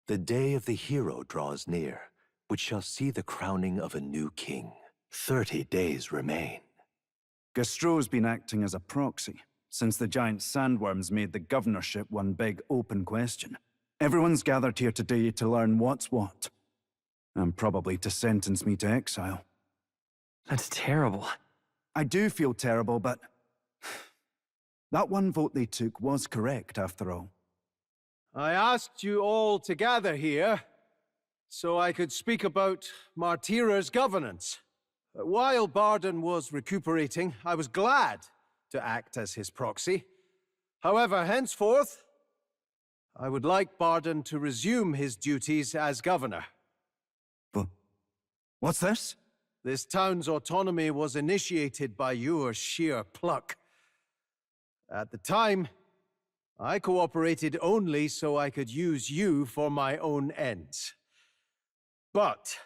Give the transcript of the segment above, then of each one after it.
The day of the hero draws near, which shall see the crowning of a new king. 30 days remain. Gastro's been acting as a proxy since the giant sandworms made the governorship one big open question. Everyone's gathered here today to learn what's what, and probably to sentence me to exile. That's terrible. I do feel terrible, but that one vote they took was correct after all. I asked you all to gather here so I could speak about Martira's governance. While Barden was recuperating, I was glad to act as his proxy. However, henceforth, I would like Barden to resume his duties as governor. What's this? This town's autonomy was initiated by your sheer pluck. At the time, I cooperated only so I could use you for my own ends. But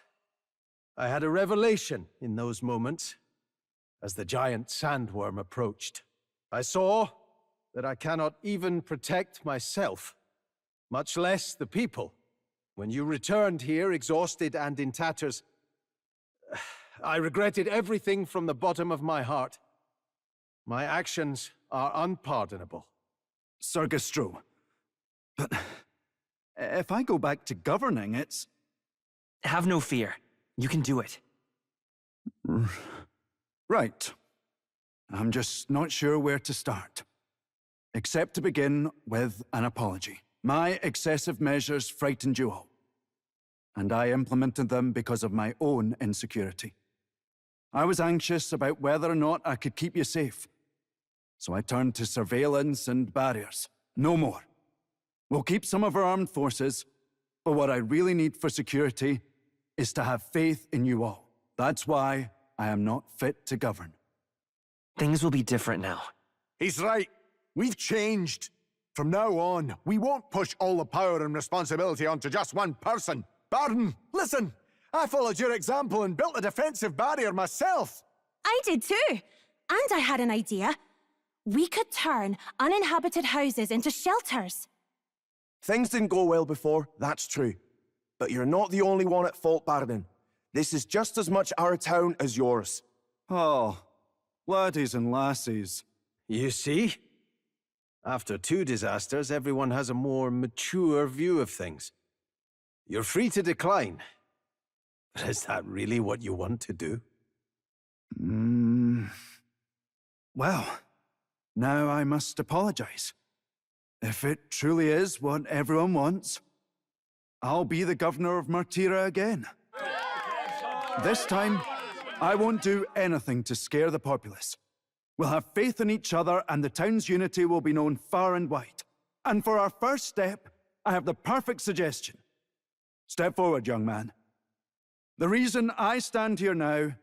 I had a revelation in those moments as the giant sandworm approached. I saw that I cannot even protect myself, much less the people. When you returned here exhausted and in tatters, I regretted everything from the bottom of my heart. My actions are unpardonable. Sir Gastro, but if I go back to governing, it's... Have no fear. You can do it. Right. I'm just not sure where to start. Except to begin with an apology. My excessive measures frightened you all, and I implemented them because of my own insecurity. I was anxious about whether or not I could keep you safe, so I turned to surveillance and barriers. No more. We'll keep some of our armed forces, but what I really need for security is to have faith in you all. That's why I am not fit to govern. Things will be different now. He's right. We've changed. From now on, we won't push all the power and responsibility onto just one person. Barden, listen! I followed your example and built a defensive barrier myself. I did too. And I had an idea. We could turn uninhabited houses into shelters. Things didn't go well before, that's true. But you're not the only one at fault, Barden. This is just as much our town as yours. Oh, laddies and lassies. You see? After 2 disasters, everyone has a more mature view of things. You're free to decline. But is that really what you want to do? Well, now I must apologize. If it truly is what everyone wants, I'll be the governor of Martira again. This time, I won't do anything to scare the populace. We'll have faith in each other and the town's unity will be known far and wide. And for our first step, I have the perfect suggestion. Step forward, young man. The reason I stand here now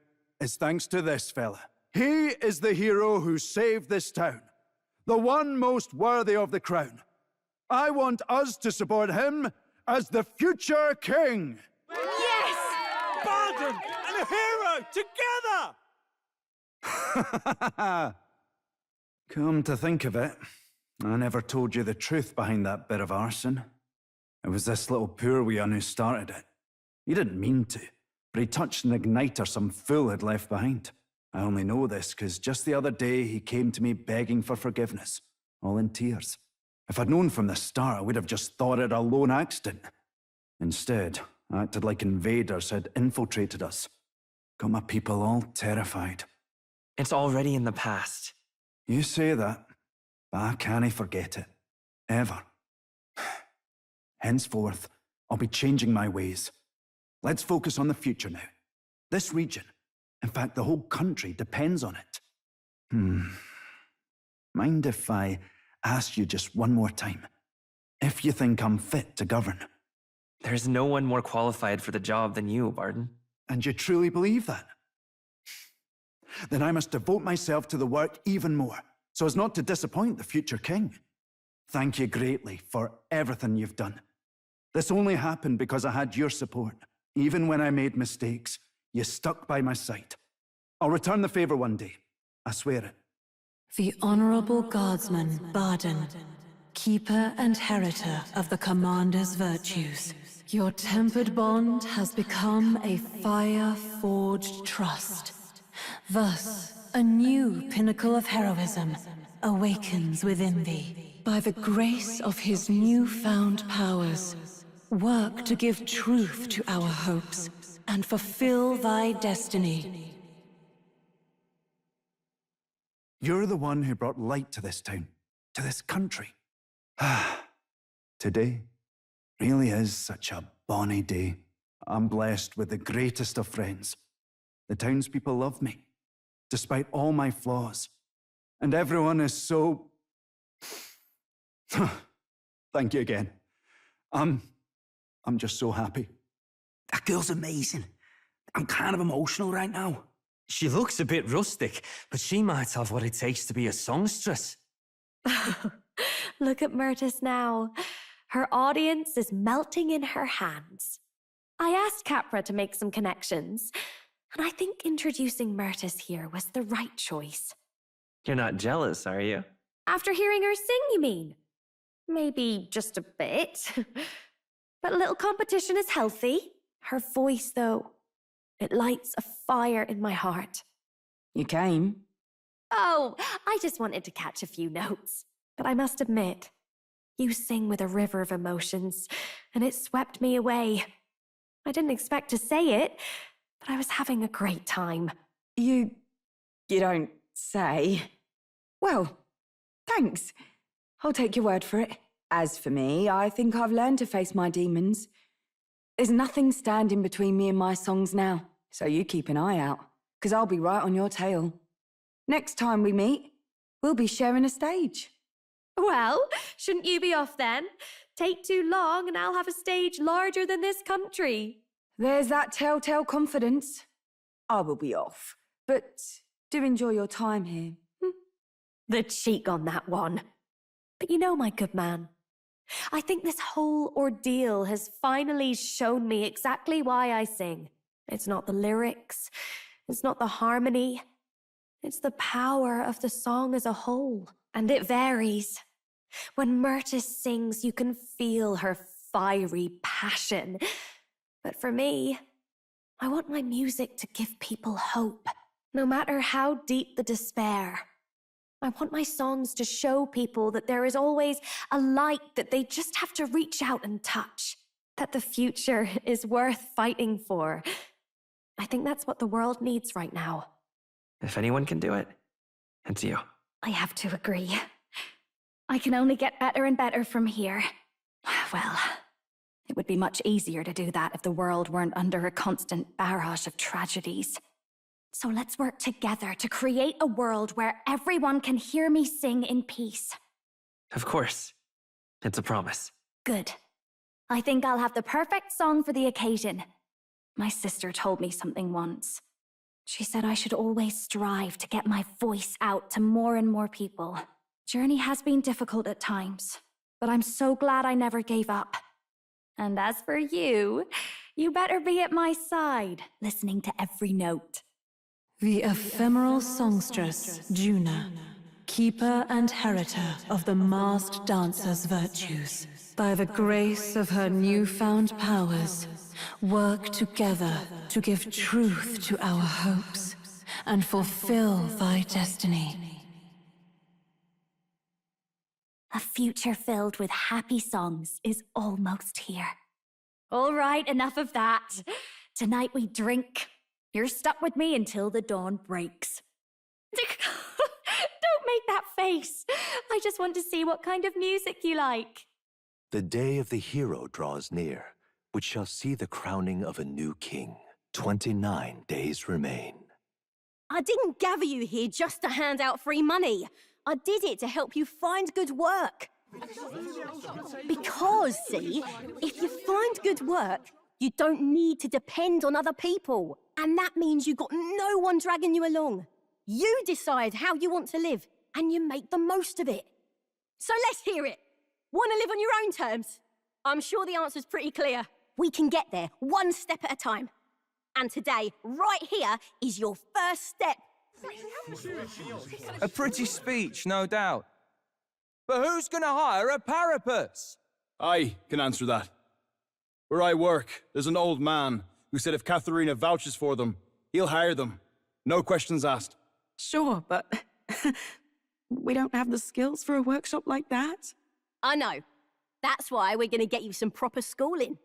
is thanks to this fella. He is the hero who saved this town. The one most worthy of the crown. I want us to support him as the future king. Yes! Barden and a hero together! Come to think of it, I never told you the truth behind that bit of arson. It was this little poor wee un who started it. He didn't mean to, but he touched an igniter some fool had left behind. I only know this because just the other day he came to me begging for forgiveness, all in tears. If I'd known from the start, I would have just thought it a lone accident. Instead, I acted like invaders had infiltrated us. Got my people all terrified. It's already in the past. You say that, but I can't forget it. Ever. Henceforth, I'll be changing my ways. Let's focus on the future now. This region, in fact, the whole country depends on it. Mind if I ask you just one more time? If you think I'm fit to govern? There's no one more qualified for the job than you, Barden. And you truly believe that? Then I must devote myself to the work even more, so as not to disappoint the future king. Thank you greatly for everything you've done. This only happened because I had your support. Even when I made mistakes, you stuck by my side. I'll return the favor one day. I swear it. The Honorable Guardsman, Barden, keeper and heritor of the Commander's virtues. Your tempered bond has become a fire-forged trust. Thus, a new pinnacle of heroism awakens within thee. By the grace of his newfound powers, work to give truth to our hopes and fulfill thy destiny. You're the one who brought light to this town, to this country. Today really is such a bonny day. I'm blessed with the greatest of friends. The townspeople love me, despite all my flaws. And everyone is so... Thank you again. I'm just so happy. That girl's amazing. I'm kind of emotional right now. She looks a bit rustic, but she might have what it takes to be a songstress. Look at Myrtis now. Her audience is melting in her hands. I asked Capra to make some connections, and I think introducing Myrtis here was the right choice. You're not jealous, are you? After hearing her sing, you mean? Maybe just a bit. But a little competition is healthy. Her voice, though, it lights a fire in my heart. You came? Oh, I just wanted to catch a few notes. But I must admit, you sing with a river of emotions, and it swept me away. I didn't expect to say it, but I was having a great time. You don't say. Well, thanks. I'll take your word for it. As for me, I think I've learned to face my demons. There's nothing standing between me and my songs now, so you keep an eye out, because I'll be right on your tail. Next time we meet, we'll be sharing a stage. Well, shouldn't you be off then? Take too long and I'll have a stage larger than this country. There's that telltale confidence. I will be off, but do enjoy your time here. The cheek on that one. But you know, my good man, I think this whole ordeal has finally shown me exactly why I sing. It's not the lyrics, it's not the harmony, it's the power of the song as a whole. And it varies. When Myrtis sings, you can feel her fiery passion. But for me, I want my music to give people hope, no matter how deep the despair. I want my songs to show people that there is always a light that they just have to reach out and touch, that the future is worth fighting for. I think that's what the world needs right now. If anyone can do it, it's you. I have to agree. I can only get better and better from here. Well, it would be much easier to do that if the world weren't under a constant barrage of tragedies. So let's work together to create a world where everyone can hear me sing in peace. Of course. It's a promise. Good. I think I'll have the perfect song for the occasion. My sister told me something once. She said I should always strive to get my voice out to more and more people. Journey has been difficult at times, but I'm so glad I never gave up. And as for you, you better be at my side, listening to every note. The ephemeral songstress, Juna, keeper and heritor of the masked dancer's virtues. By the grace of her newfound powers, work together to give truth to our hopes and fulfill thy destiny. A future filled with happy songs is almost here. All right, enough of that. Tonight we drink. You're stuck with me until the dawn breaks. Don't make that face. I just want to see what kind of music you like. The day of the hero draws near, which shall see the crowning of a new king. 29 days remain. I didn't gather you here just to hand out free money. I did it to help you find good work. Because, see, if you find good work, you don't need to depend on other people. And that means you've got no one dragging you along. You decide how you want to live, and you make the most of it. So let's hear it. Want to live on your own terms? I'm sure the answer's pretty clear. We can get there one step at a time. And today, right here, is your first step. A pretty speech, no doubt. But who's going to hire a parapus? I can answer that. Where I work, there's an old man who said if Katharina vouches for them, he'll hire them. No questions asked. Sure, but we don't have the skills for a workshop like that. I know. That's why we're going to get you some proper schooling.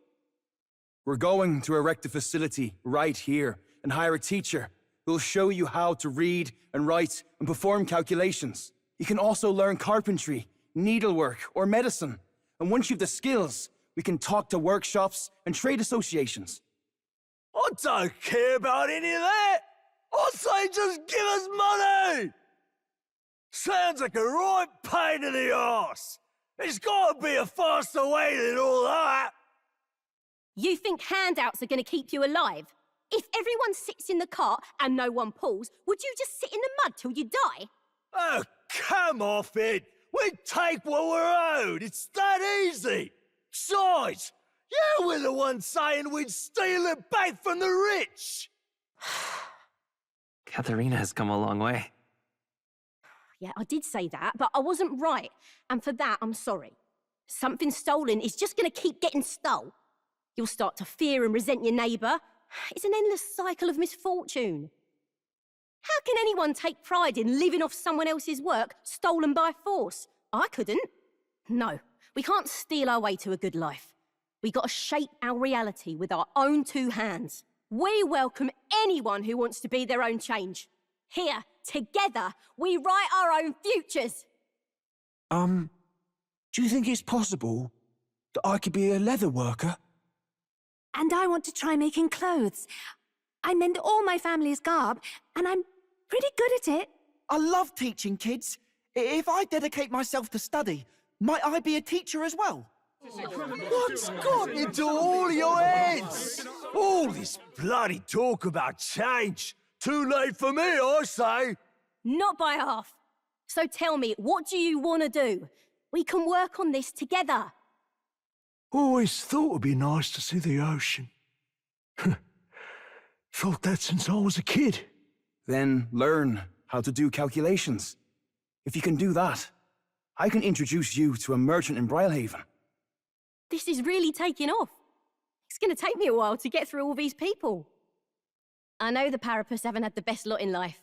We're going to erect a facility right here and hire a teacher who'll show you how to read and write and perform calculations. You can also learn carpentry, needlework, or medicine. And once you've the skills, we can talk to workshops and trade associations. I don't care about any of that! I say just give us money! Sounds like a right pain in the arse! There's gotta be a faster way than all that! You think handouts are going to keep you alive? If everyone sits in the cart and no one pulls, would you just sit in the mud till you die? Oh, come off it! We take what we're owed! It's that easy! Besides, you were the one saying we'd steal it back from the rich! Katharina has come a long way. Yeah, I did say that, but I wasn't right. And for that, I'm sorry. Something stolen is just going to keep getting stole. You'll start to fear and resent your neighbour. It's an endless cycle of misfortune. How can anyone take pride in living off someone else's work stolen by force? I couldn't. No, we can't steal our way to a good life. We got to shape our reality with our own two hands. We welcome anyone who wants to be their own change. Here, together, we write our own futures. Do you think it's possible that I could be a leather worker? And I want to try making clothes. I mend all my family's garb, and I'm pretty good at it. I love teaching kids. If I dedicate myself to study, might I be a teacher as well? What's got into all your heads? All this bloody talk about change. Too late for me, I say. Not by half. So tell me, what do you want to do? We can work on this together. Always thought it'd be nice to see the ocean. Thought that since I was a kid. Then learn how to do calculations. If you can do that, I can introduce you to a merchant in Brylehaven. This is really taking off. It's going to take me a while to get through all these people. I know the Parapus haven't had the best lot in life,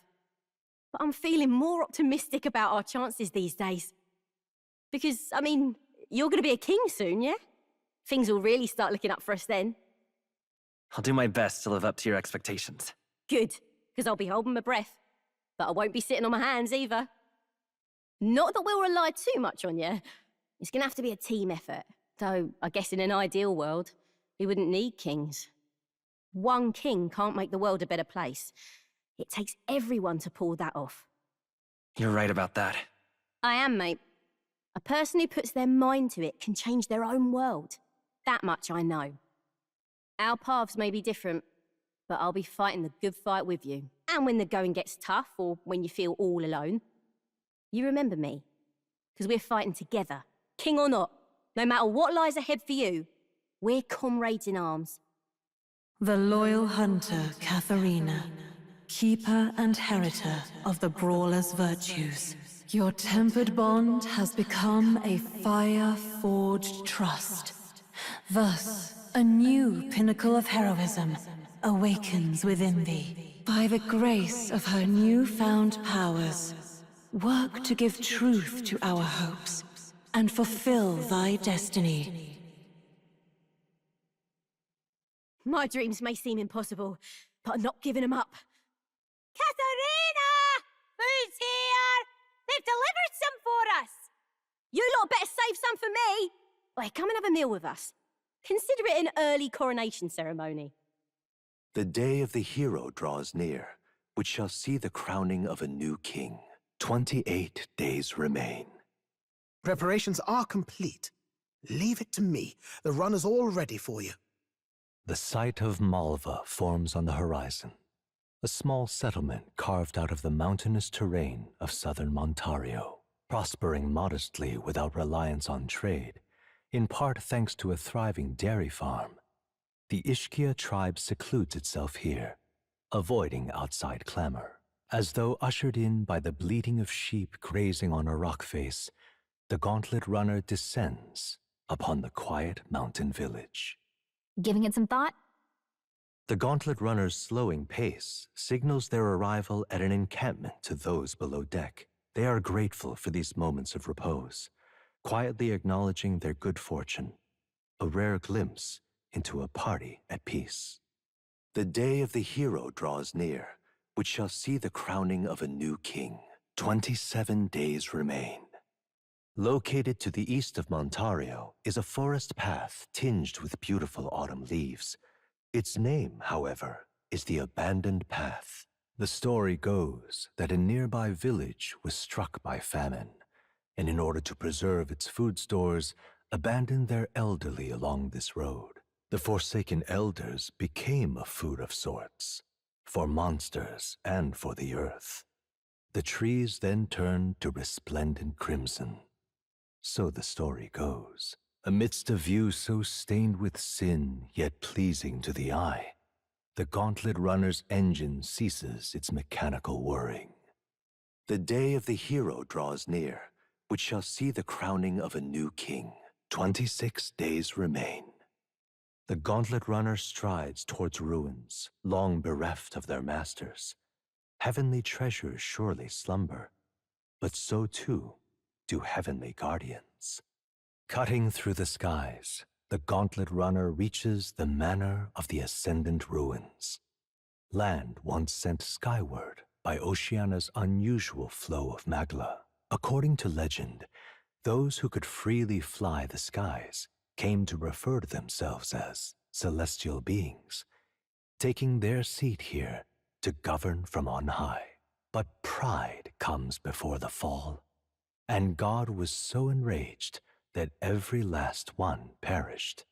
but I'm feeling more optimistic about our chances these days. Because, I mean, you're going to be a king soon, yeah? Things will really start looking up for us then. I'll do my best to live up to your expectations. Good, because I'll be holding my breath. But I won't be sitting on my hands either. Not that we'll rely too much on you. It's going to have to be a team effort. Though, I guess in an ideal world, we wouldn't need kings. One king can't make the world a better place. It takes everyone to pull that off. You're right about that. I am, mate. A person who puts their mind to it can change their own world. That much I know. Our paths may be different, but I'll be fighting the good fight with you. And when the going gets tough, or when you feel all alone, you remember me. Because we're fighting together, king or not. No matter what lies ahead for you, we're comrades in arms. The loyal hunter, Katharina, keeper and heritor of the brawler's virtues. Your tempered bond has become a fire-forged trust. Thus, a new pinnacle of heroism awakens within thee. By the grace of her newfound powers, work to give truth to our hopes and fulfill thy destiny. My dreams may seem impossible, but I'm not giving them up. Katharina! Who's here? They've delivered some for us! You lot better save some for me! Wait, come and have a meal with us. Consider it an early coronation ceremony. The day of the hero draws near, which shall see the crowning of a new king. 28 days remain. Preparations are complete. Leave it to me. The run is all ready for you. The site of Malva forms on the horizon, a small settlement carved out of the mountainous terrain of southern Montario, prospering modestly without reliance on trade, in part thanks to a thriving dairy farm. The Ishkia tribe secludes itself here, avoiding outside clamor. As though ushered in by the bleating of sheep grazing on a rock face, the gauntlet runner descends upon the quiet mountain village. Giving it some thought? The gauntlet runner's slowing pace signals their arrival at an encampment to those below deck. They are grateful for these moments of repose, quietly acknowledging their good fortune, a rare glimpse into a party at peace. The day of the hero draws near, which shall see the crowning of a new king. 27 days remain. Located to the east of Montario is a forest path tinged with beautiful autumn leaves. Its name, however, is the Abandoned Path. The story goes that a nearby village was struck by famine, and in order to preserve its food stores, abandoned their elderly along this road. The forsaken elders became a food of sorts, for monsters and for the earth. The trees then turned to resplendent crimson. So the story goes. Amidst a view so stained with sin, yet pleasing to the eye, the gauntlet runner's engine ceases its mechanical whirring. The day of the hero draws near, which shall see the crowning of a new king. 26 days remain. The gauntlet runner strides towards ruins, long bereft of their masters. Heavenly treasures surely slumber, but so too do heavenly guardians. Cutting through the skies, the gauntlet runner reaches the manor of the Ascendant Ruins, land once sent skyward by Oceania's unusual flow of magla. According to legend, those who could freely fly the skies came to refer to themselves as celestial beings, taking their seat here to govern from on high. But pride comes before the fall, and God was so enraged that every last one perished.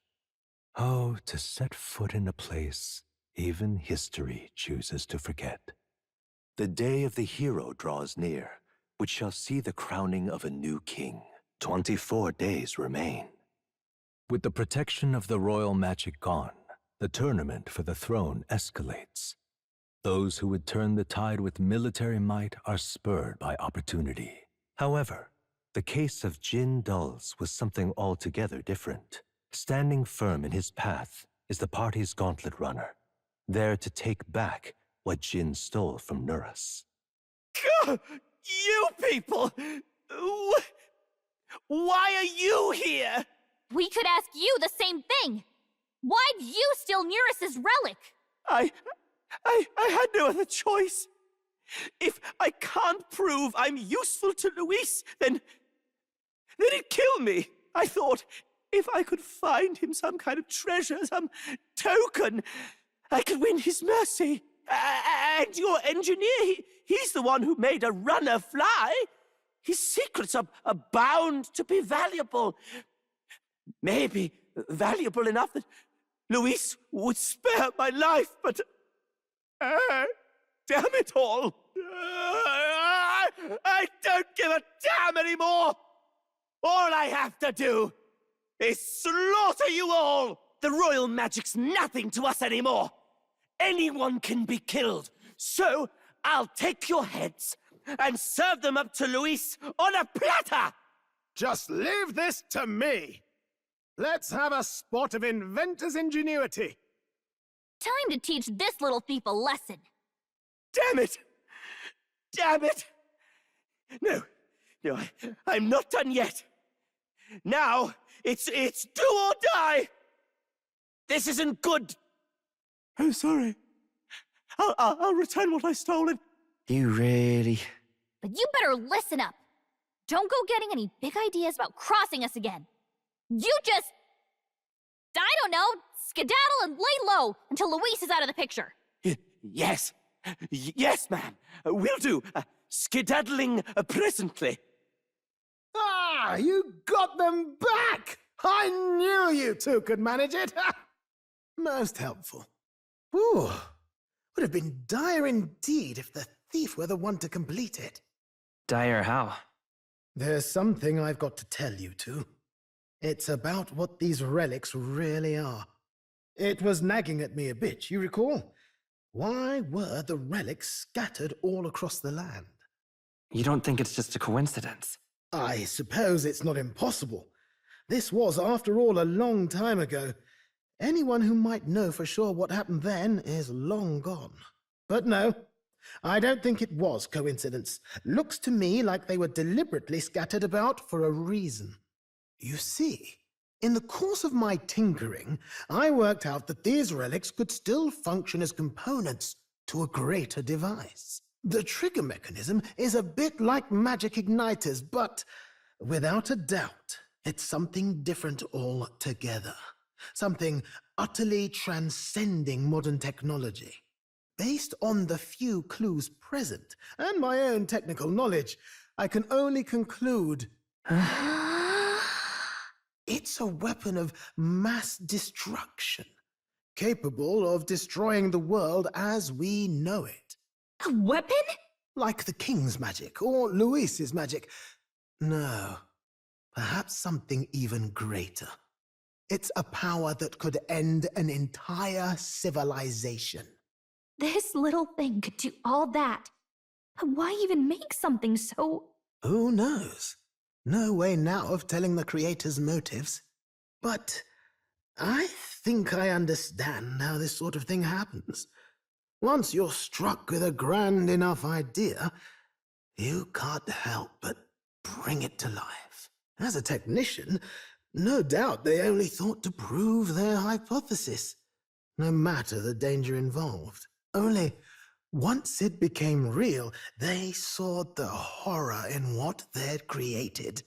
Oh, to set foot in a place even history chooses to forget. The day of the hero draws near, which shall see the crowning of a new king. 24 days remain. With the protection of the royal magic gone, the tournament for the throne escalates. Those who would turn the tide with military might are spurred by opportunity. However, the case of Jin Dulls was something altogether different. Standing firm in his path is the party's gauntlet runner, there to take back what Jin stole from Nurus. You people! Why are you here? We could ask you the same thing. Why'd you steal Nurus's relic? I had no other choice. If I can't prove I'm useful to Luis, then he'd kill me. I thought if I could find him some kind of treasure, some token, I could win his mercy. And your engineer, he's the one who made a runner fly. His secrets are bound to be valuable. Maybe valuable enough that Luis would spare my life, but... damn it all! I don't give a damn anymore! All I have to do is slaughter you all! The royal magic's nothing to us anymore! Anyone can be killed, so I'll take your heads and serve them up to Luis on a platter! Just leave this to me! Let's have a spot of inventor's ingenuity! Time to teach this little thief a lesson. Damn it! Damn it! No, I'm not done yet. Now, it's do or die! This isn't good! I'm sorry. I'll return what I stole. You really... But you better listen up. Don't go getting any big ideas about crossing us again. You just... I don't know, skedaddle and lay low until Luis is out of the picture. Yes. Yes, ma'am. Will do. Skedaddling presently. Ah, you got them back! I knew you two could manage it! Most helpful. Ooh, would have been dire indeed if the thief were the one to complete it. Dire how? There's something I've got to tell you two. It's about what these relics really are. It was nagging at me a bit, you recall? Why were the relics scattered all across the land? You don't think it's just a coincidence? I suppose it's not impossible. This was, after all, a long time ago. Anyone who might know for sure what happened then is long gone. But no, I don't think it was coincidence. Looks to me like they were deliberately scattered about for a reason. You see, in the course of my tinkering, I worked out that these relics could still function as components to a greater device. The trigger mechanism is a bit like magic igniters, but without a doubt, it's something different altogether. Something utterly transcending modern technology. Based on the few clues present, and my own technical knowledge, I can only conclude... It's a weapon of mass destruction, capable of destroying the world as we know it. A weapon? Like the King's magic, or Luis's magic. No, perhaps something even greater. It's a power that could end an entire civilization. This little thing could do all that. But why even make something so... Who knows? No way now of telling the creator's motives. But I think I understand how this sort of thing happens. Once you're struck with a grand enough idea, you can't help but bring it to life. As a technician, no doubt they only thought to prove their hypothesis, no matter the danger involved. Only, once it became real, they saw the horror in what they'd created.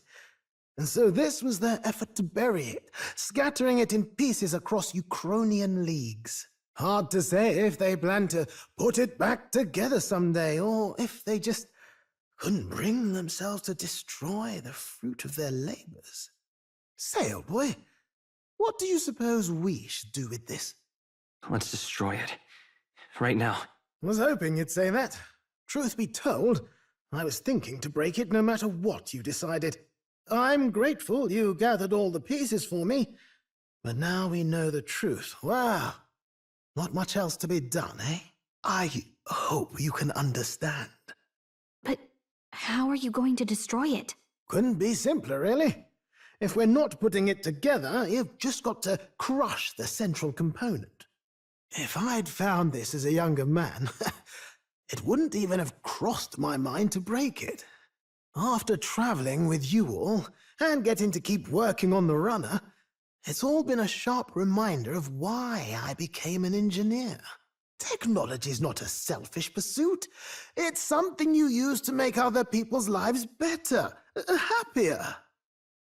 And so this was their effort to bury it, scattering it in pieces across Ukrainian leagues. Hard to say if they plan to put it back together someday, or if they just couldn't bring themselves to destroy the fruit of their labors. Say, old boy, what do you suppose we should do with this? Let's destroy it. Right now. Was hoping you'd say that. Truth be told, I was thinking to break it no matter what you decided. I'm grateful you gathered all the pieces for me, but now we know the truth. Wow, not much else to be done, eh? I hope you can understand. But how are you going to destroy it? Couldn't be simpler, really. If we're not putting it together, you've just got to crush the central component. If I'd found this as a younger man, it wouldn't even have crossed my mind to break it. After traveling with you all, and getting to keep working on the runner, it's all been a sharp reminder of why I became an engineer. Technology's not a selfish pursuit. It's something you use to make other people's lives better, happier.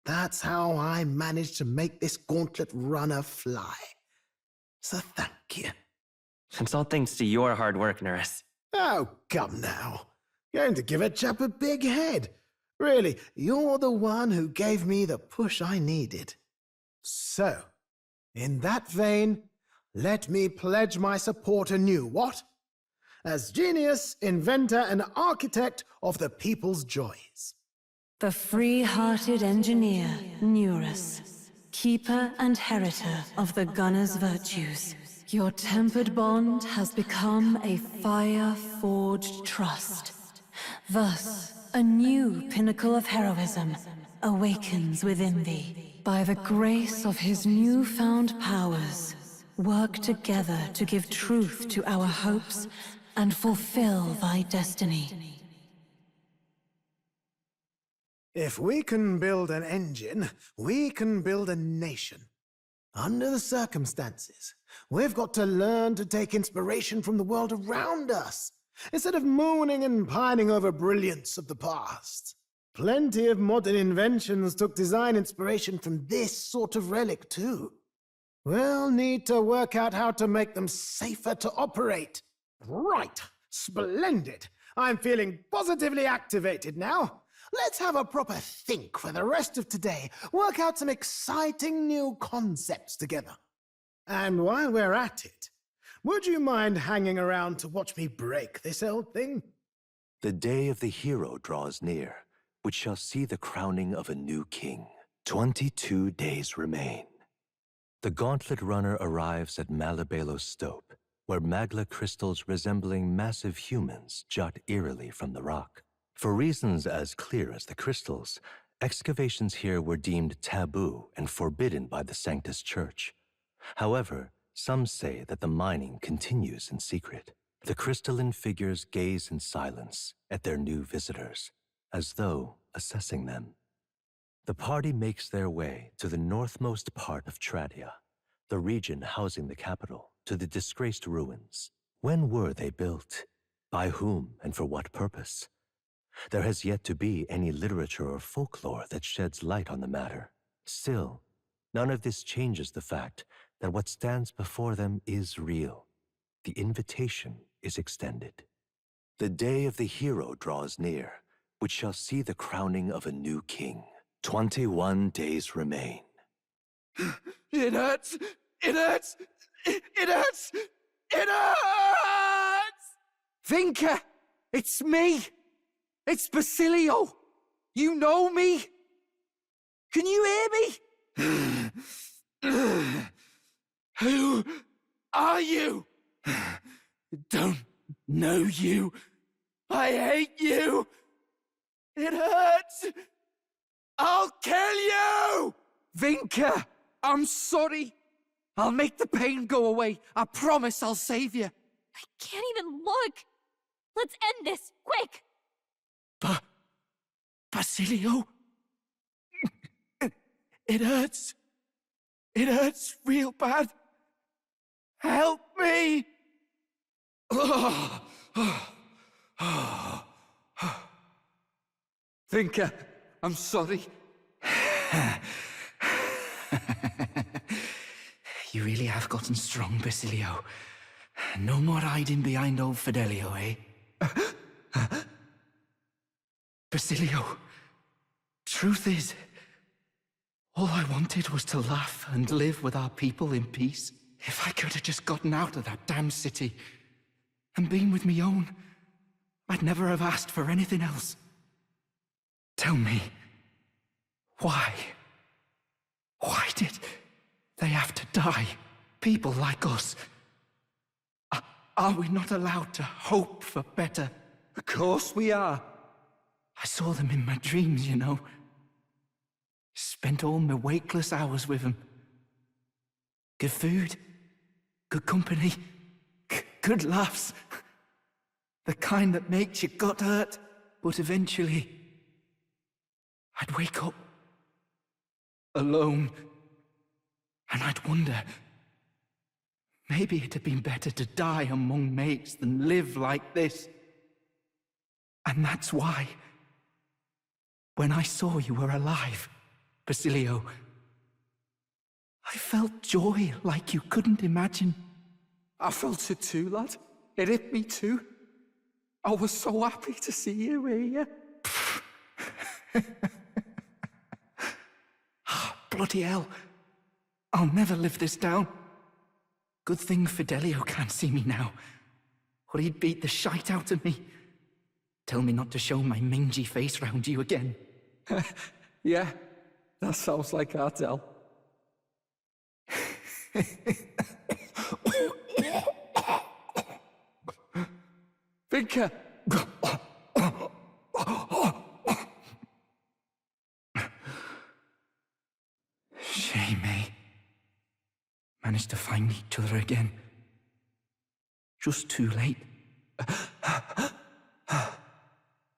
That's how I managed to make this gauntlet runner fly. So thank you. It's all thanks to your hard work, Nurse. Oh, come now. Going to give a chap a big head. Really, you're the one who gave me the push I needed. So, in that vein, let me pledge my support anew, what? As genius, inventor, and architect of the people's joys. The free-hearted engineer, Neurus, keeper and heritor of the gunner's virtues. Your tempered bond has become a fire-forged trust. Thus, a new pinnacle of heroism awakens within thee. By the grace of his newfound powers, work together to give truth to our hopes and fulfill thy destiny. If we can build an engine, we can build a nation. Under the circumstances, we've got to learn to take inspiration from the world around us, instead of mooning and pining over brilliance of the past. Plenty of modern inventions took design inspiration from this sort of relic, too. We'll need to work out how to make them safer to operate. Right. Splendid. I'm feeling positively activated now. Let's have a proper think for the rest of today. Work out some exciting new concepts together. And while we're at it, would you mind hanging around to watch me break this old thing? The day of the hero draws near, which shall see the crowning of a new king. 22 days remain. The gauntlet runner arrives at Malabelo's Stope, where magla crystals resembling massive humans jut eerily from the rock. For reasons as clear as the crystals, excavations here were deemed taboo and forbidden by the Sanctus Church. However, some say that the mining continues in secret. The crystalline figures gaze in silence at their new visitors, as though assessing them. The party makes their way to the northmost part of Tradia, the region housing the capital, to the disgraced ruins. When were they built? By whom and for what purpose? There has yet to be any literature or folklore that sheds light on the matter. Still, none of this changes the fact that what stands before them is real. The invitation is extended. The day of the hero draws near, which shall see the crowning of a new king. 21 days remain. It hurts! It hurts! It hurts! It hurts! Vinka! It's me! It's Basilio! You know me? Can you hear me? Who are you? Don't know you. I hate you. It hurts. I'll kill you! Vinka, I'm sorry. I'll make the pain go away. I promise I'll save you. I can't even look. Let's end this, quick! Basilio? It hurts. It hurts real bad. Help me! Vinka, I'm sorry. You really have gotten strong, Basilio. No more hiding behind old Fidelio, eh? Basilio, truth is, all I wanted was to laugh and live with our people in peace. If I could have just gotten out of that damn city and been with me own, I'd never have asked for anything else. Tell me, why? Why did they have to die? People like us. Are we not allowed to hope for better? Of course we are. I saw them in my dreams, you know. Spent all my wakeless hours with them. Good food, good company, good laughs. The kind that makes your gut hurt, but eventually I'd wake up alone and I'd wonder, maybe it'd have been better to die among mates than live like this. And that's why, when I saw you were alive, Basilio, I felt joy like you couldn't imagine. I felt it too, lad. It hit me too. I was so happy to see you here. Bloody hell. I'll never live this down. Good thing Fidelio can't see me now, or he'd beat the shite out of me. Tell me not to show my mangy face round you again. Yeah, that sounds like Artel. Vinka! Shame, eh? Managed to find each other again. Just too late.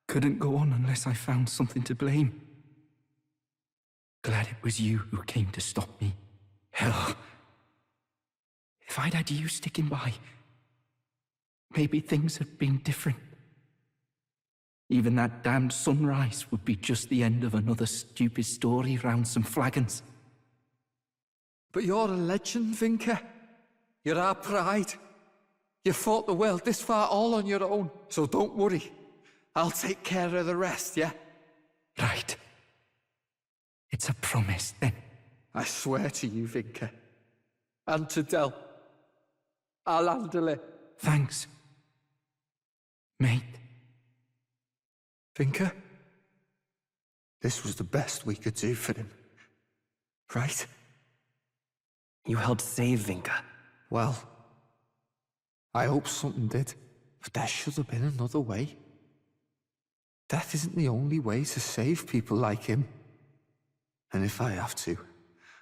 Couldn't go on unless I found something to blame. Glad it was you who came to stop me. Hell. If I'd had you sticking by, maybe things had been different. Even that damned sunrise would be just the end of another stupid story round some flagons. But you're a legend, Vinka. You're our pride. You fought the world this far all on your own, so don't worry. I'll take care of the rest, yeah? Right. It's a promise, then. I swear to you, Vinka. And to Del. I'll handle it. Thanks, mate. Vinka? This was the best we could do for him. Right? You helped save Vinka. Well, I hope something did. But there should have been another way. Death isn't the only way to save people like him. And if I have to,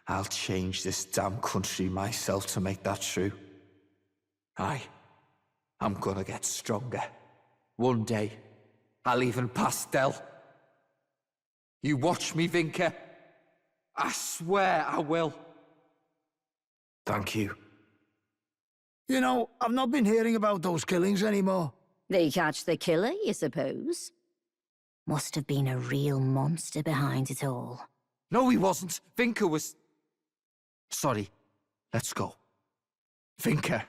I'll change this damn country myself to make that true. I'm gonna get stronger. One day, I'll even pass Del. You watch me, Vinker. I swear I will. Thank you. You know, I've not been hearing about those killings anymore. They catch the killer, you suppose? Must have been a real monster behind it all. No, he wasn't. Vinker was... Sorry. Let's go. Vinker,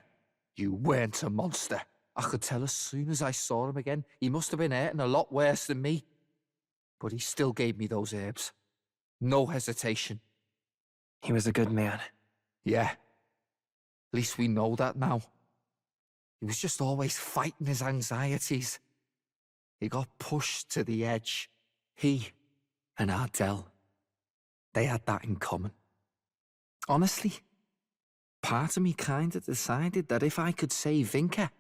you weren't a monster. I could tell as soon as I saw him again. He must have been hurting a lot worse than me. But he still gave me those herbs. No hesitation. He was a good man. Yeah. At least we know that now. He was just always fighting his anxieties. He got pushed to the edge. He and Ardell, they had that in common. Honestly, part of me kind of decided that if I could save Vinker,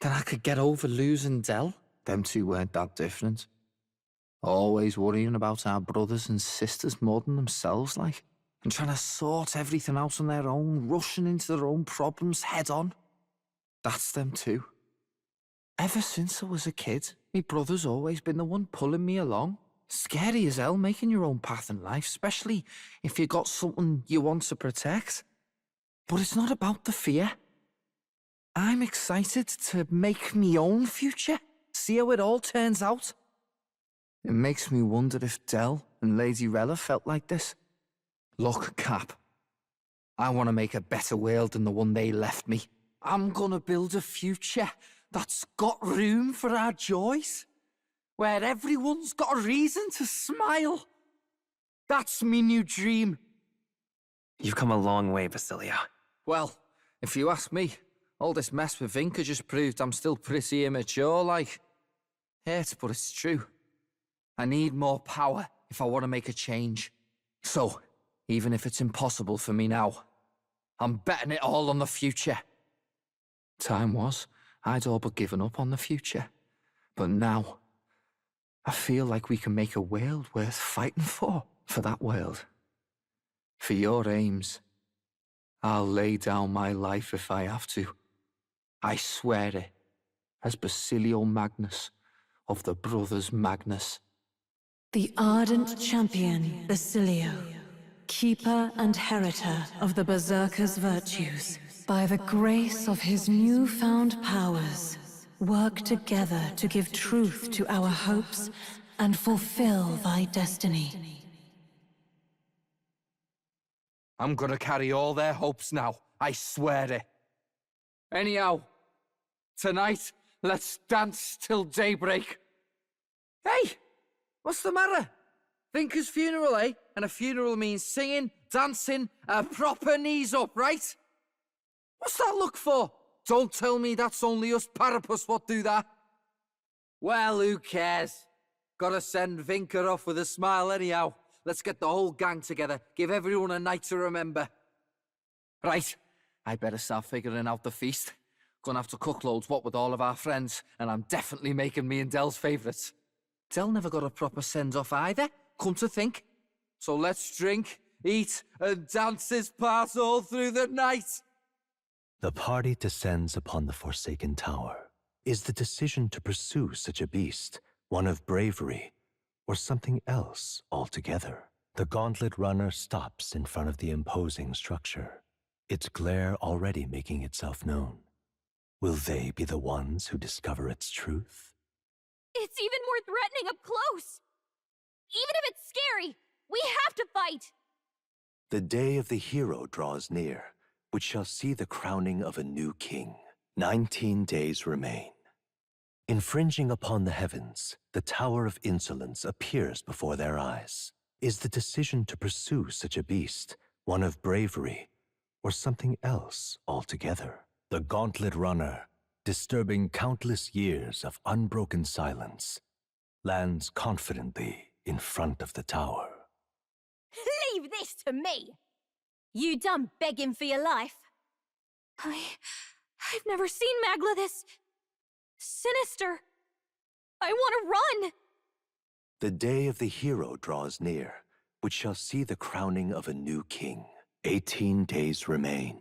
then I could get over losing Dell. Them two weren't that different. Always worrying about our brothers and sisters more than themselves, like, and trying to sort everything out on their own, rushing into their own problems head on. That's them too. Ever since I was a kid, my brother's always been the one pulling me along. Scary as hell making your own path in life, especially if you got something you want to protect. But it's not about the fear. I'm excited to make me own future, see how it all turns out. It makes me wonder if Dell and Lady Rella felt like this. Look, Cap, I want to make a better world than the one they left me. I'm gonna build a future that's got room for our joys, where everyone's got a reason to smile. That's me new dream. You've come a long way, Basilio. Well, if you ask me, all this mess with Vinker just proved I'm still pretty immature, like. Hurts, but it's true. I need more power if I want to make a change. So, even if it's impossible for me now, I'm betting it all on the future. Time was, I'd all but given up on the future. But now, I feel like we can make a world worth fighting for that world. For your aims, I'll lay down my life if I have to. I swear it, as Basilio Magnus of the Brothers Magnus. The ardent champion, Basilio, keeper and heritor of the Berserker's virtues, by the grace of his newfound powers, work together to give truth to our hopes and fulfill thy destiny. I'm gonna carry all their hopes now, I swear it. Anyhow, tonight, let's dance till daybreak. Hey, what's the matter? Vinker's funeral, eh? And a funeral means singing, dancing, proper knees up, right? What's that look for? Don't tell me that's only us Parapus what do that. Well, who cares? Gotta send Vinker off with a smile anyhow. Let's get the whole gang together, give everyone a night to remember. Right, I better start figuring out the feast. Gonna have to cook loads, what with all of our friends, and I'm definitely making me and Dell's favourites. Dell never got a proper send-off either, come to think. So let's drink, eat, and dance this pass all through the night. The party descends upon the Forsaken Tower. Is the decision to pursue such a beast one of bravery, or something else altogether? The gauntlet runner stops in front of the imposing structure, its glare already making itself known. Will they be the ones who discover its truth? It's even more threatening up close! Even if it's scary, we have to fight! The day of the hero draws near, which shall see the crowning of a new king. 19 days remain. Infringing upon the heavens, the Tower of Insolence appears before their eyes. Is the decision to pursue such a beast one of bravery, or something else altogether? The gauntlet runner, disturbing countless years of unbroken silence, lands confidently in front of the tower. Leave this to me! You done begging for your life? I've never seen Magla this sinister. I want to run! The day of the hero draws near, which shall see the crowning of a new king. 18 days remain.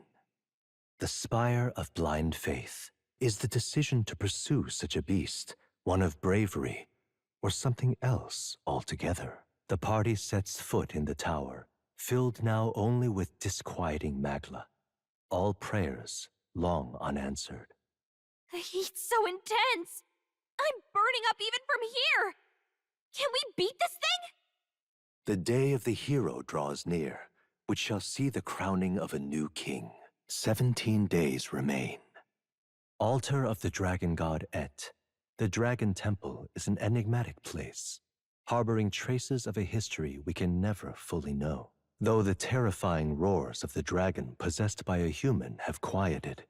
The spire of blind faith is the decision to pursue such a beast, one of bravery, or something else altogether. The party sets foot in the tower, filled now only with disquieting magla, all prayers long unanswered. The heat's so intense! I'm burning up even from here! Can we beat this thing? The day of the hero draws near, which shall see the crowning of a new king. 17 days remain. Altar of the dragon god Et. The dragon temple is an enigmatic place, harboring traces of a history we can never fully know. Though the terrifying roars of the dragon possessed by a human have quieted,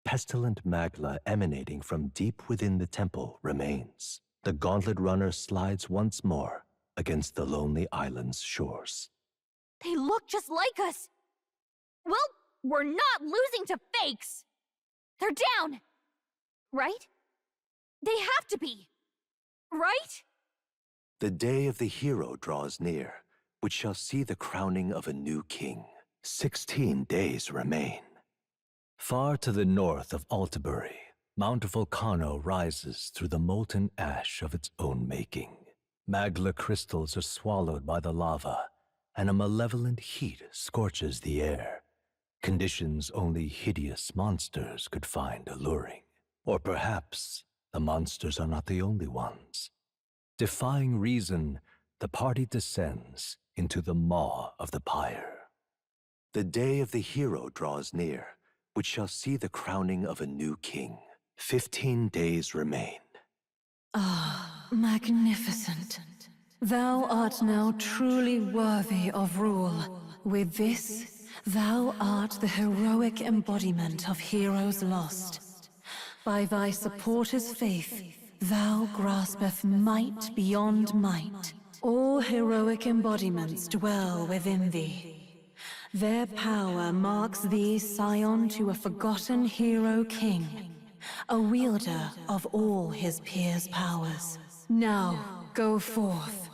pestilent magla emanating from deep within the temple remains. The gauntlet runner slides once more against the lonely island's shores. They look just like us! Well, we're not losing to fakes! They're down! Right? They have to be! Right? The day of the hero draws near, which shall see the crowning of a new king. 16 days remain. Far to the north of Altabury, Mount Volcano rises through the molten ash of its own making. Magla crystals are swallowed by the lava, and a malevolent heat scorches the air. Conditions only hideous monsters could find alluring. Or perhaps the monsters are not the only ones. Defying reason, the party descends into the maw of the pyre. The day of the hero draws near, which shall see the crowning of a new king. 15 days remain. Ah, magnificent. Thou art now truly worthy of rule. With this, thou art the heroic embodiment of heroes lost. By thy supporters' faith, thou graspeth might beyond might. All heroic embodiments dwell within thee. Their power marks thee scion to a forgotten hero king, a wielder of all his peers' powers. Now, go forth.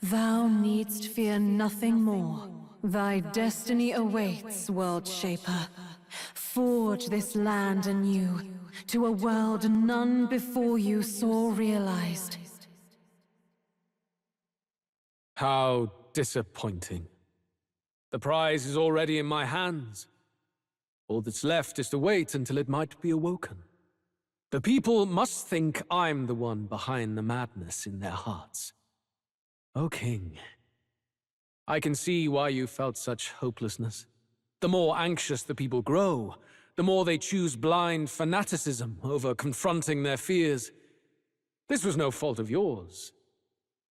Thou needst fear nothing more. Thy destiny awaits, World Shaper. Forge this land anew, to a world none before you saw realized. How disappointing. The prize is already in my hands. All that's left is to wait until it might be awoken. The people must think I'm the one behind the madness in their hearts. O King, I can see why you felt such hopelessness. The more anxious the people grow, the more they choose blind fanaticism over confronting their fears. This was no fault of yours,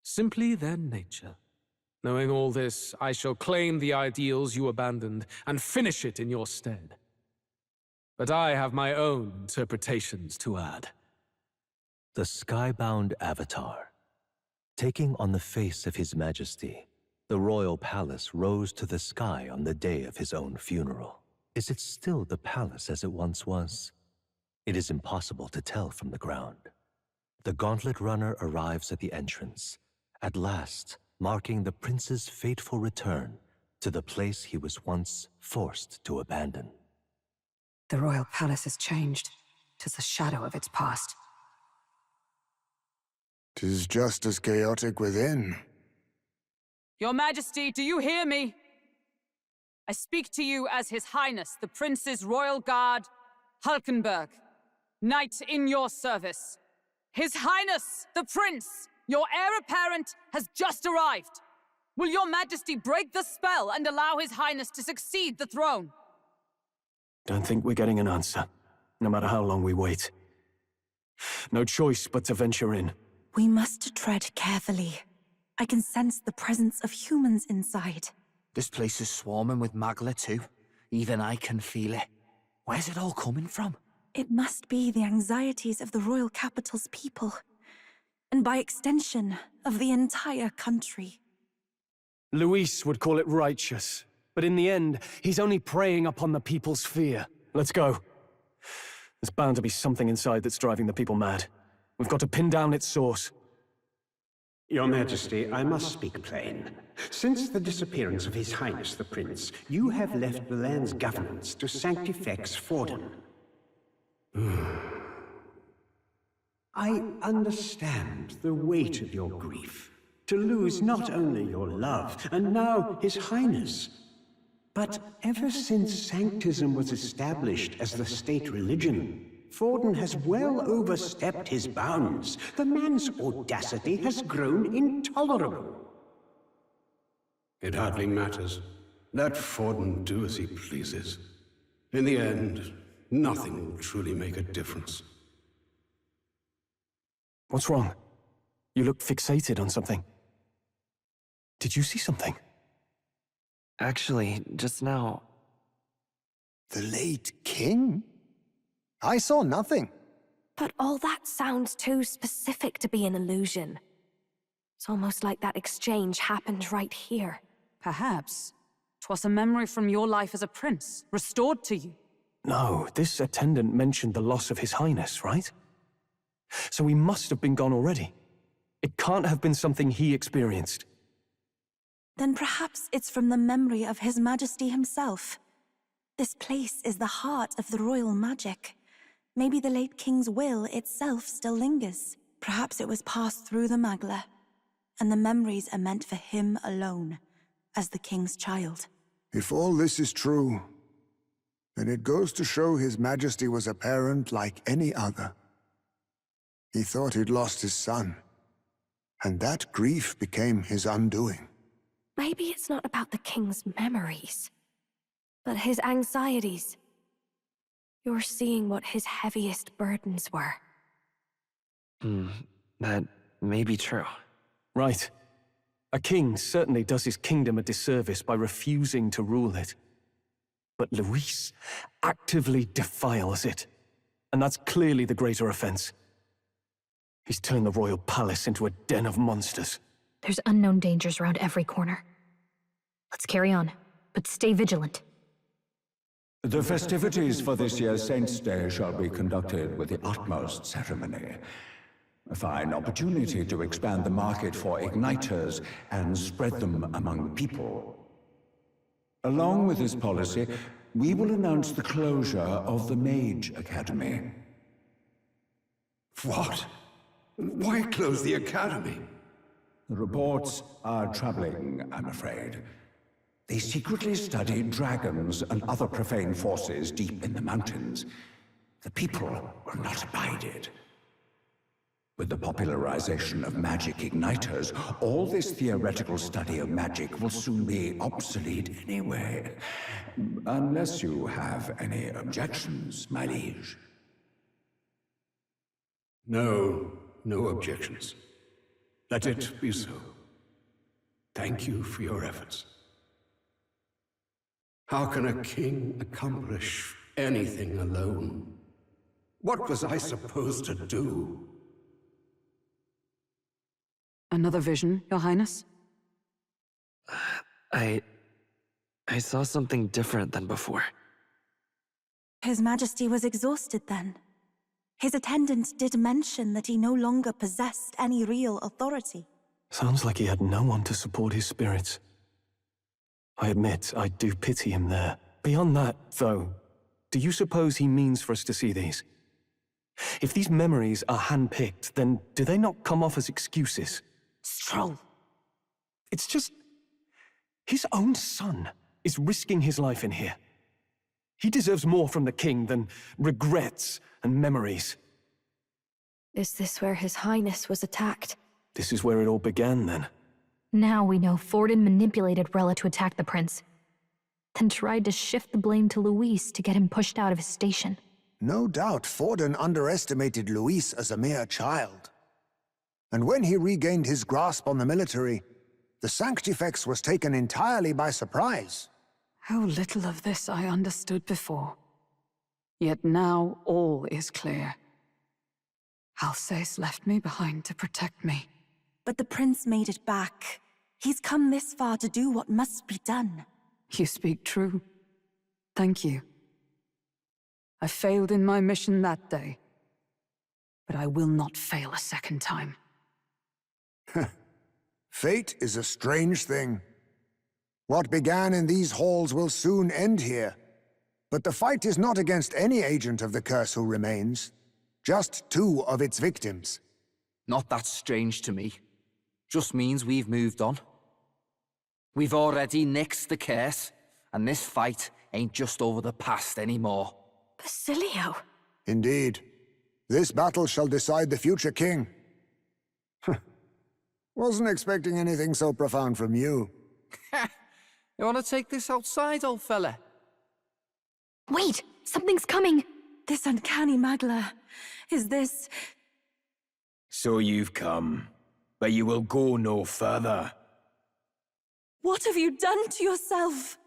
simply their nature. Knowing all this, I shall claim the ideals you abandoned and finish it in your stead. But I have my own interpretations to add. The skybound avatar. Taking on the face of His Majesty, the royal palace rose to the sky on the day of his own funeral. Is it still the palace as it once was? It is impossible to tell from the ground. The gauntlet runner arrives at the entrance, at last marking the prince's fateful return to the place he was once forced to abandon. The royal palace has changed. 'Tis a shadow of its past. 'Tis just as chaotic within. Your Majesty, do you hear me? I speak to you as His Highness, the Prince's Royal Guard, Hulkenberg, Knight in your service. His Highness, the Prince, your heir apparent, has just arrived. Will your Majesty break the spell and allow His Highness to succeed the throne? Don't think we're getting an answer, no matter how long we wait. No choice but to venture in. We must tread carefully. I can sense the presence of humans inside. This place is swarming with magla too. Even I can feel it. Where's it all coming from? It must be the anxieties of the royal capital's people. And by extension, of the entire country. Luis would call it righteous, but in the end, he's only preying upon the people's fear. Let's go. There's bound to be something inside that's driving the people mad. We've got to pin down its source. Your Majesty, I must speak plain. Since the disappearance of His Highness the Prince, you have left the land's governance to Sanctifex Forden. I understand the weight of your grief. To lose not only your love, and now His Highness, but ever since Sanctism was established as the state religion, Forden has well overstepped his bounds. The man's audacity has grown intolerable. It hardly matters. Let Forden do as he pleases. In the end, nothing will truly make a difference. What's wrong? You look fixated on something. Did you see something? Actually, just now... The late king? I saw nothing. But all that sounds too specific to be an illusion. It's almost like that exchange happened right here. Perhaps 'twas a memory from your life as a prince, restored to you. No, this attendant mentioned the loss of His Highness, right? So he must have been gone already. It can't have been something he experienced. Then perhaps it's from the memory of His Majesty himself. This place is the heart of the royal magic. Maybe the late king's will itself still lingers. Perhaps it was passed through the Magla, and the memories are meant for him alone, as the king's child. If all this is true, then it goes to show His Majesty was a parent like any other. He thought he'd lost his son, and that grief became his undoing. Maybe it's not about the king's memories, but his anxieties. You're seeing what his heaviest burdens were. That may be true. Right. A king certainly does his kingdom a disservice by refusing to rule it. But Luis actively defiles it. And that's clearly the greater offense. He's turned the royal palace into a den of monsters. There's unknown dangers around every corner. Let's carry on, but stay vigilant. The festivities for this year's Saints' Day shall be conducted with the utmost ceremony. A fine opportunity to expand the market for igniters and spread them among the people. Along with this policy, we will announce the closure of the Mage Academy. What? Why close the academy? The reports are troubling, I'm afraid. They secretly study dragons and other profane forces deep in the mountains. The people will not abide it. With the popularization of magic igniters, all this theoretical study of magic will soon be obsolete anyway. Unless you have any objections, my liege. No objections. Let it be so. Thank you for your efforts. How can a king accomplish anything alone? What was I supposed to do? Another vision, Your Highness? I saw something different than before. His Majesty was exhausted then. His attendant did mention that he no longer possessed any real authority. Sounds like he had no one to support his spirits. I admit, I do pity him there. Beyond that, though, do you suppose he means for us to see these? If these memories are hand-picked, then do they not come off as excuses? Stroll. It's just... his own son is risking his life in here. He deserves more from the king than regrets and memories. Is this where His Highness was attacked? This is where it all began, then. Now we know Forden manipulated Rella to attack the prince, then tried to shift the blame to Luis to get him pushed out of his station. No doubt Forden underestimated Luis as a mere child. And when he regained his grasp on the military, the Sanctifex was taken entirely by surprise. How little of this I understood before. Yet now all is clear. Alsace left me behind to protect me. But the prince made it back. He's come this far to do what must be done. You speak true. Thank you. I failed in my mission that day, but I will not fail a second time. Fate is a strange thing. What began in these halls will soon end here. But the fight is not against any agent of the curse who remains. Just 2 of its victims. Not that strange to me. Just means we've moved on. We've already nixed the curse, and this fight ain't just over the past anymore. Basilio! Indeed. This battle shall decide the future king. Wasn't expecting anything so profound from you. You want to take this outside, old fella? Wait! Something's coming! This uncanny Magla. Is this... So you've come, but you will go no further. What have you done to yourself?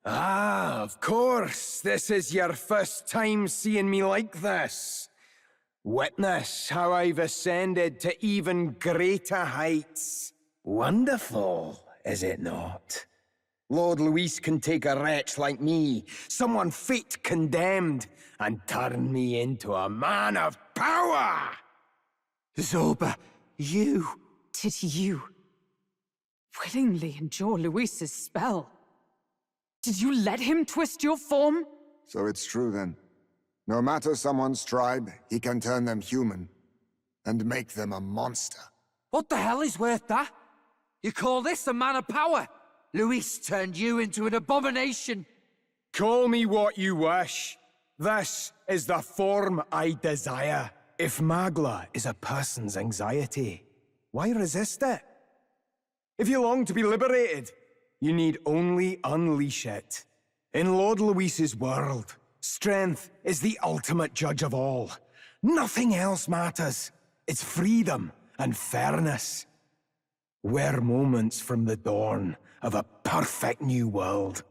Ah, of course. This is your first time seeing me like this. Witness how I've ascended to even greater heights. Wonderful, is it not? Lord Luis can take a wretch like me, someone fate condemned, and turn me into a man of power! Zoba, you... Did you willingly endure Luis's spell? Did you let him twist your form? So it's true then. No matter someone's tribe, he can turn them human. And make them a monster. What the hell is worth that? You call this a man of power? Luis turned you into an abomination. Call me what you wish. This is the form I desire. If Magla is a person's anxiety, why resist it? If you long to be liberated, you need only unleash it. In Lord Luis's world, strength is the ultimate judge of all. Nothing else matters. It's freedom and fairness. We're moments from the dawn of a perfect new world.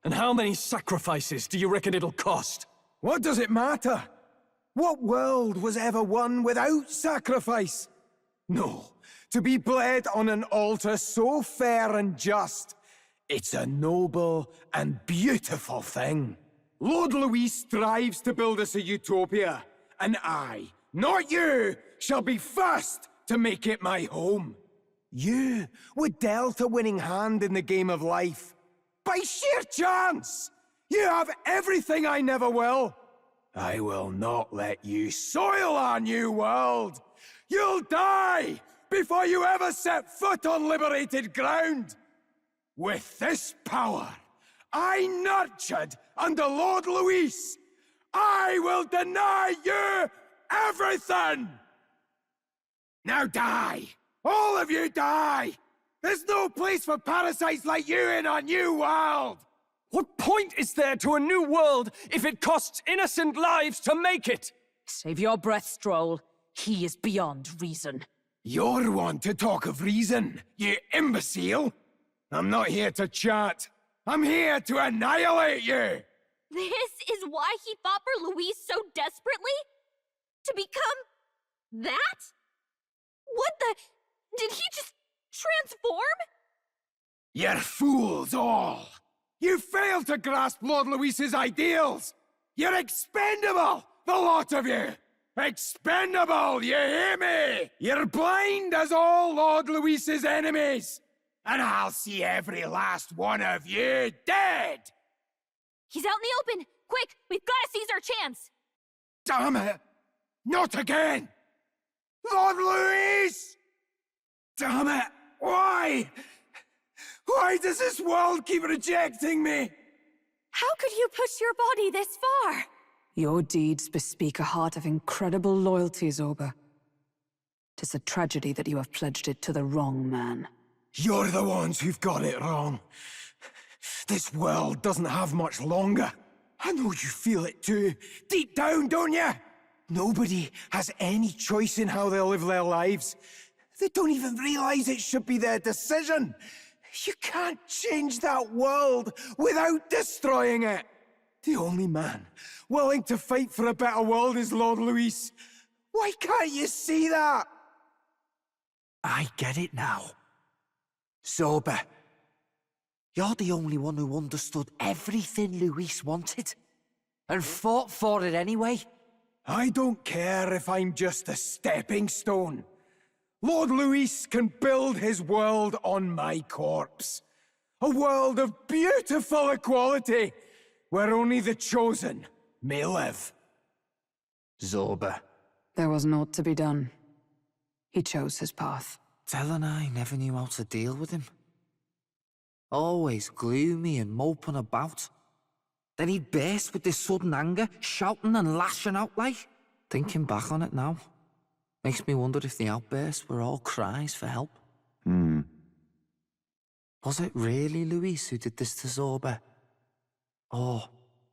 And how many sacrifices do you reckon it'll cost? What does it matter? What world was ever won without sacrifice? No, to be bled on an altar so fair and just, it's a noble and beautiful thing. Lord Luis strives to build us a utopia, and I, not you, shall be first to make it my home. You were dealt a winning hand in the game of life. By sheer chance! You have everything I never will. I will not let you soil our new world. You'll die before you ever set foot on liberated ground. With this power, I nurtured under Lord Luis, I will deny you everything! Now die! All of you die! There's no place for parasites like you in our new world! What point is there to a new world if it costs innocent lives to make it? Save your breath, Stroll. He is beyond reason. You're one to talk of reason, you imbecile! I'm not here to chat. I'm here to annihilate you! This is why he fought for Luis so desperately? To become that? What the... Did he just transform? You're fools all! You failed to grasp Lord Luis's ideals! You're expendable, the lot of you! Expendable, you hear me? You're blind as all Lord Luis's enemies! And I'll see every last one of you dead! He's out in the open! Quick, we've got to seize our chance! Damn it! Not again! Lord Luis! Damn it! Why? Why does this world keep rejecting me? How could you push your body this far? Your deeds bespeak a heart of incredible loyalty, Zoba. 'Tis a tragedy that you have pledged it to the wrong man. You're the ones who've got it wrong. This world doesn't have much longer. I know you feel it too. Deep down, don't you? Nobody has any choice in how they'll live their lives. They don't even realize it should be their decision. You can't change that world without destroying it. The only man willing to fight for a better world is Lord Luis. Why can't you see that? I get it now. Zoba, you're the only one who understood everything Luis wanted. And fought for it anyway. I don't care if I'm just a stepping stone. Lord Luis can build his world on my corpse. A world of beautiful equality, where only the chosen may live. Zorba. There was naught to be done. He chose his path. Tell and I never knew how to deal with him. Always gloomy and moping about. Then he'd burst with this sudden anger, shouting and lashing out like. Thinking back on it now, makes me wonder if the outbursts were all cries for help. Was it really Luis who did this to Zorba? Or...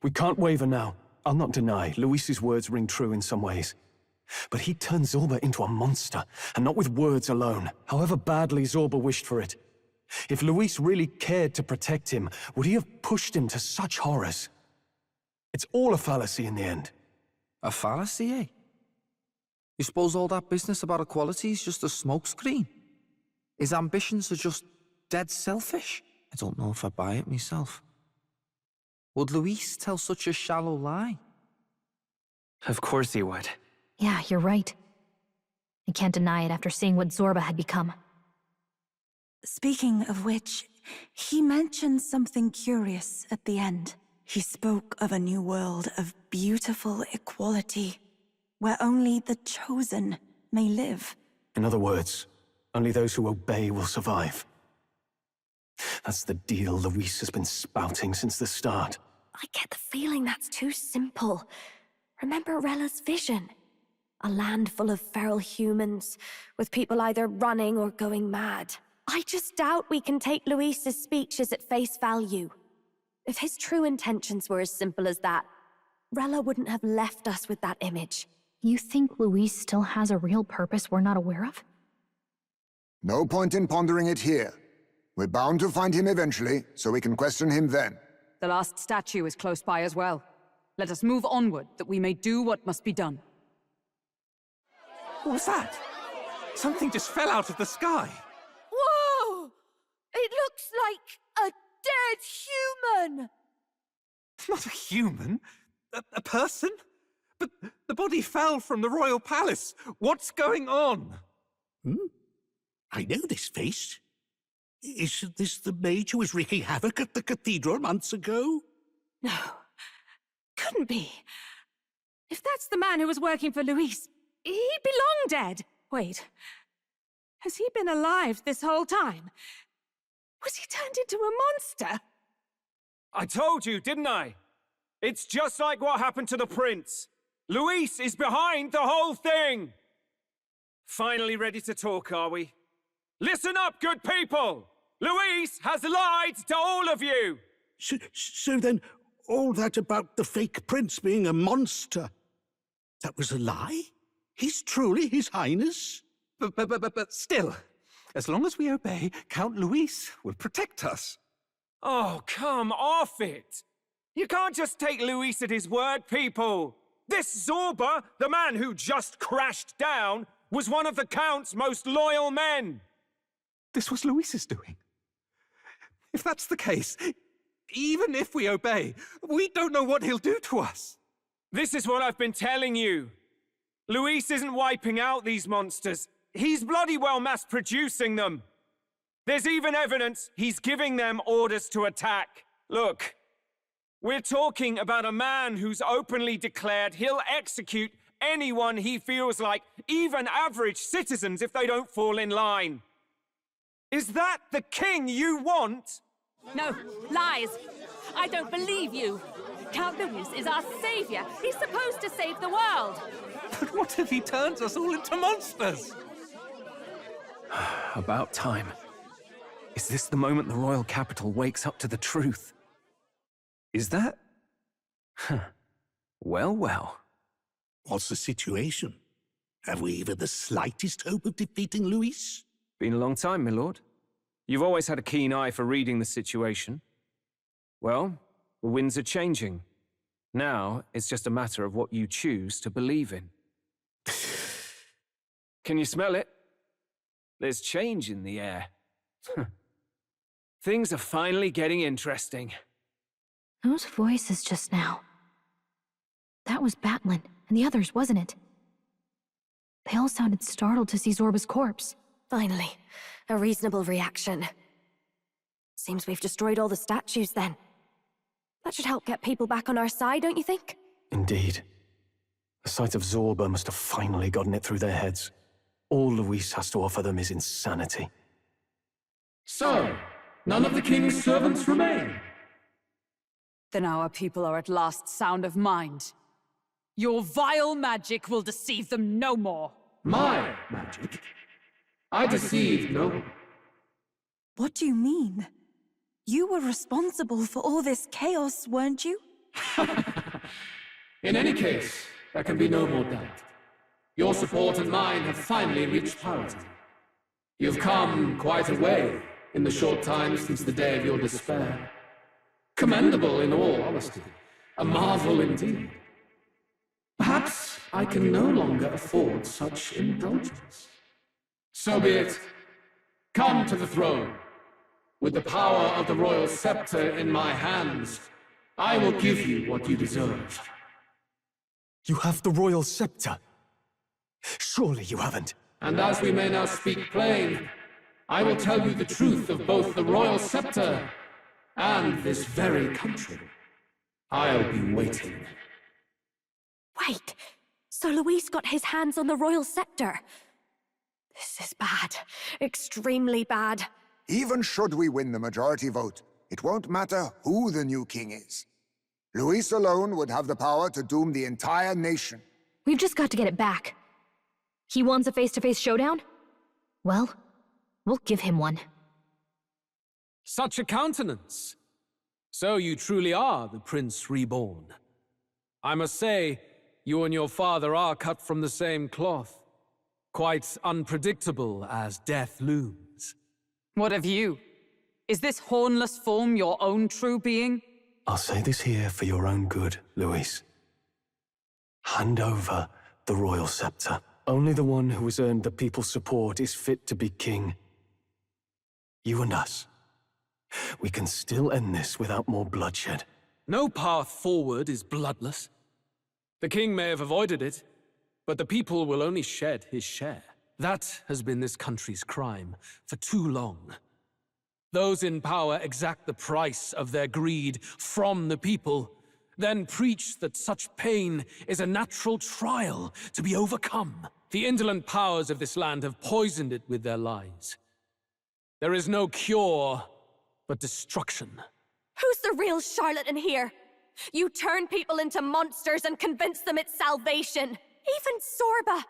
We can't waver now. I'll not deny, Luis's words ring true in some ways. But he turned Zorba into a monster, and not with words alone, however badly Zorba wished for it. If Luis really cared to protect him, would he have pushed him to such horrors? It's all a fallacy in the end. A fallacy, eh? You suppose all that business about equality is just a smokescreen? His ambitions are just dead selfish? I don't know if I buy it myself. Would Luis tell such a shallow lie? Of course he would. Yeah, you're right. I can't deny it after seeing what Zorba had become. Speaking of which, he mentioned something curious at the end. He spoke of a new world of beautiful equality, where only the chosen may live. In other words, only those who obey will survive. That's the deal Luis has been spouting since the start. I get the feeling that's too simple. Remember Rella's vision? A land full of feral humans, with people either running or going mad. I just doubt we can take Luis's speeches at face value. If his true intentions were as simple as that, Rella wouldn't have left us with that image. You think Luis still has a real purpose we're not aware of? No point in pondering it here. We're bound to find him eventually, so we can question him then. The last statue is close by as well. Let us move onward, that we may do what must be done. What was that? Something just fell out of the sky. Whoa! It looks like a dead human! Not a human. A person? But the body fell from the royal palace. What's going on? I know this face. Isn't this the mage who was wreaking havoc at the cathedral months ago? No. Couldn't be. If that's the man who was working for Luis, he'd be long dead. Wait. Has he been alive this whole time? Was he turned into a monster? I told you, didn't I? It's just like what happened to the prince. Luis is behind the whole thing! Finally ready to talk, are we? Listen up, good people! Luis has lied to all of you! So then, all that about the fake prince being a monster, that was a lie? He's truly His Highness? But still, as long as we obey, Count Luis will protect us. Oh, come off it! You can't just take Luis at his word, people! This Zorba, the man who just crashed down, was one of the Count's most loyal men! This was Luis's doing. If that's the case, even if we obey, we don't know what he'll do to us. This is what I've been telling you. Luis isn't wiping out these monsters. He's bloody well mass-producing them. There's even evidence he's giving them orders to attack. Look, we're talking about a man who's openly declared he'll execute anyone he feels like, even average citizens, if they don't fall in line. Is that the king you want? No, lies. I don't believe you. Count Luis is our savior. He's supposed to save the world. But what if he turns us all into monsters? About time. Is this the moment the royal capital wakes up to the truth? Is that? Well, well. What's the situation? Have we even the slightest hope of defeating Luis? Been a long time, my lord. You've always had a keen eye for reading the situation. Well, the winds are changing. Now, it's just a matter of what you choose to believe in. Can you smell it? There's change in the air. Things are finally getting interesting. Those voices just now. That was Batlin, and the others, wasn't it? They all sounded startled to see Zorba's corpse. Finally, a reasonable reaction. Seems we've destroyed all the statues then. That should help get people back on our side, don't you think? Indeed. The sight of Zorba must have finally gotten it through their heads. All Luis has to offer them is insanity. So, none of the king's servants remain. Then our people are at last sound of mind. Your vile magic will deceive them no more. My magic? I deceived no one. What do you mean? You were responsible for all this chaos, weren't you? In any case, there can be no more doubt. Your support and mine have finally reached parity. You've come quite a way in the short time since the day of your despair. Commendable in all honesty. A marvel indeed. Perhaps I can no longer afford such indulgence. So be it. Come to the throne. With the power of the royal scepter in my hands, I will give you what you deserve. You have the royal scepter? Surely you haven't. And as we may now speak plain, I will tell you the truth of both the royal scepter and this very country. I'll be waiting. Wait, so Luis got his hands on the royal scepter? This is bad. Extremely bad. Even should we win the majority vote, it won't matter who the new king is. Luis alone would have the power to doom the entire nation. We've just got to get it back. He wants a face-to-face showdown? Well, we'll give him one. Such a countenance! So you truly are the Prince Reborn. I must say, you and your father are cut from the same cloth. Quite unpredictable as death looms. What of you? Is this hornless form your own true being? I'll say this here for your own good, Luis. Hand over the royal scepter. Only the one who has earned the people's support is fit to be king. You and us. We can still end this without more bloodshed. No path forward is bloodless. The king may have avoided it, but the people will only shed his share. That has been this country's crime for too long. Those in power exact the price of their greed from the people, then preach that such pain is a natural trial to be overcome. The indolent powers of this land have poisoned it with their lies. There is no cure but destruction. Who's the real charlatan here? You turn people into monsters and convince them it's salvation. Even Zorba,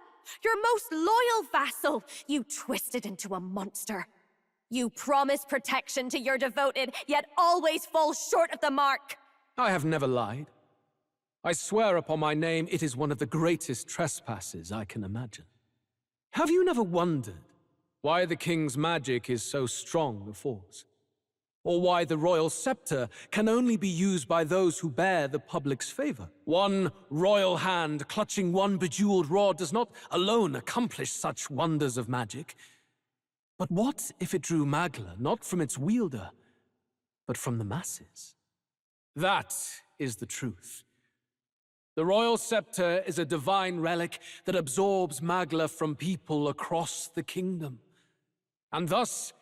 your most loyal vassal, you twisted into a monster. You promise protection to your devoted, yet always fall short of the mark. I have never lied. I swear upon my name it is one of the greatest trespasses I can imagine. Have you never wondered why the king's magic is so strong a force? Or why the royal scepter can only be used by those who bear the public's favor? One royal hand clutching one bejeweled rod does not alone accomplish such wonders of magic. But what if it drew Magla not from its wielder, but from the masses? That is the truth. The royal scepter is a divine relic that absorbs Magla from people across the kingdom. And thus,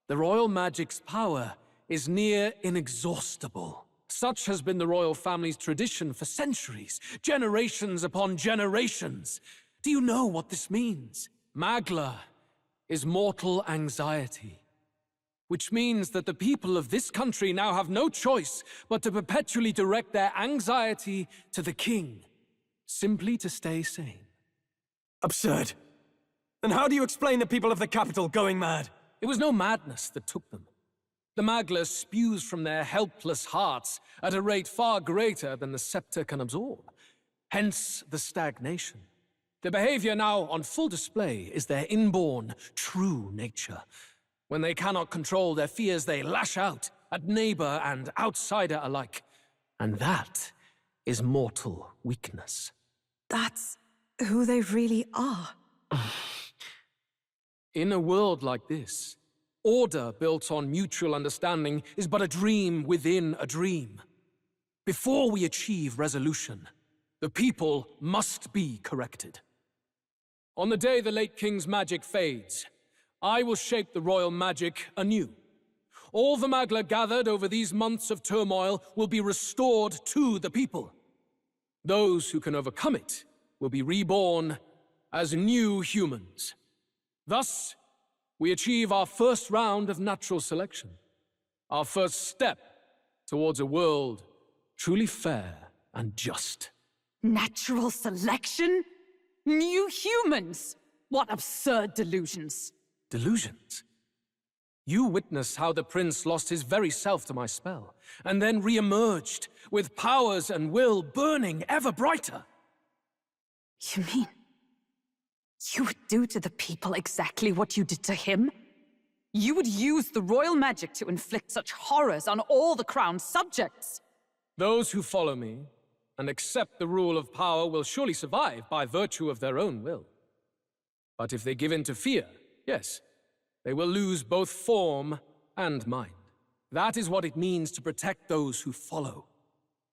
the royal magic's power is near inexhaustible. Such has been the royal family's tradition for centuries, generations upon generations. Do you know what this means? Magla is mortal anxiety, which means that the people of this country now have no choice but to perpetually direct their anxiety to the king, simply to stay sane. Absurd. Then how do you explain the people of the capital going mad? It was no madness that took them. The Magla spews from their helpless hearts at a rate far greater than the scepter can absorb. Hence the stagnation. The behavior now on full display is their inborn, true nature. When they cannot control their fears, they lash out at neighbor and outsider alike. And that is mortal weakness. That's who they really are. In a world like this, order built on mutual understanding is but a dream within a dream. Before we achieve resolution, the people must be corrected. On the day the late king's magic fades, I will shape the royal magic anew. All the Magla gathered over these months of turmoil will be restored to the people. Those who can overcome it will be reborn as new humans. Thus, we achieve our first round of natural selection, our first step towards a world truly fair and just. Natural selection? New humans? What absurd delusions. Delusions? You witnessed how the prince lost his very self to my spell, and then re-emerged, with powers and will burning ever brighter. You mean you would do to the people exactly what you did to him? You would use the royal magic to inflict such horrors on all the crown's subjects? Those who follow me and accept the rule of power will surely survive by virtue of their own will. But if they give in to fear, yes, they will lose both form and mind. That is what it means to protect those who follow.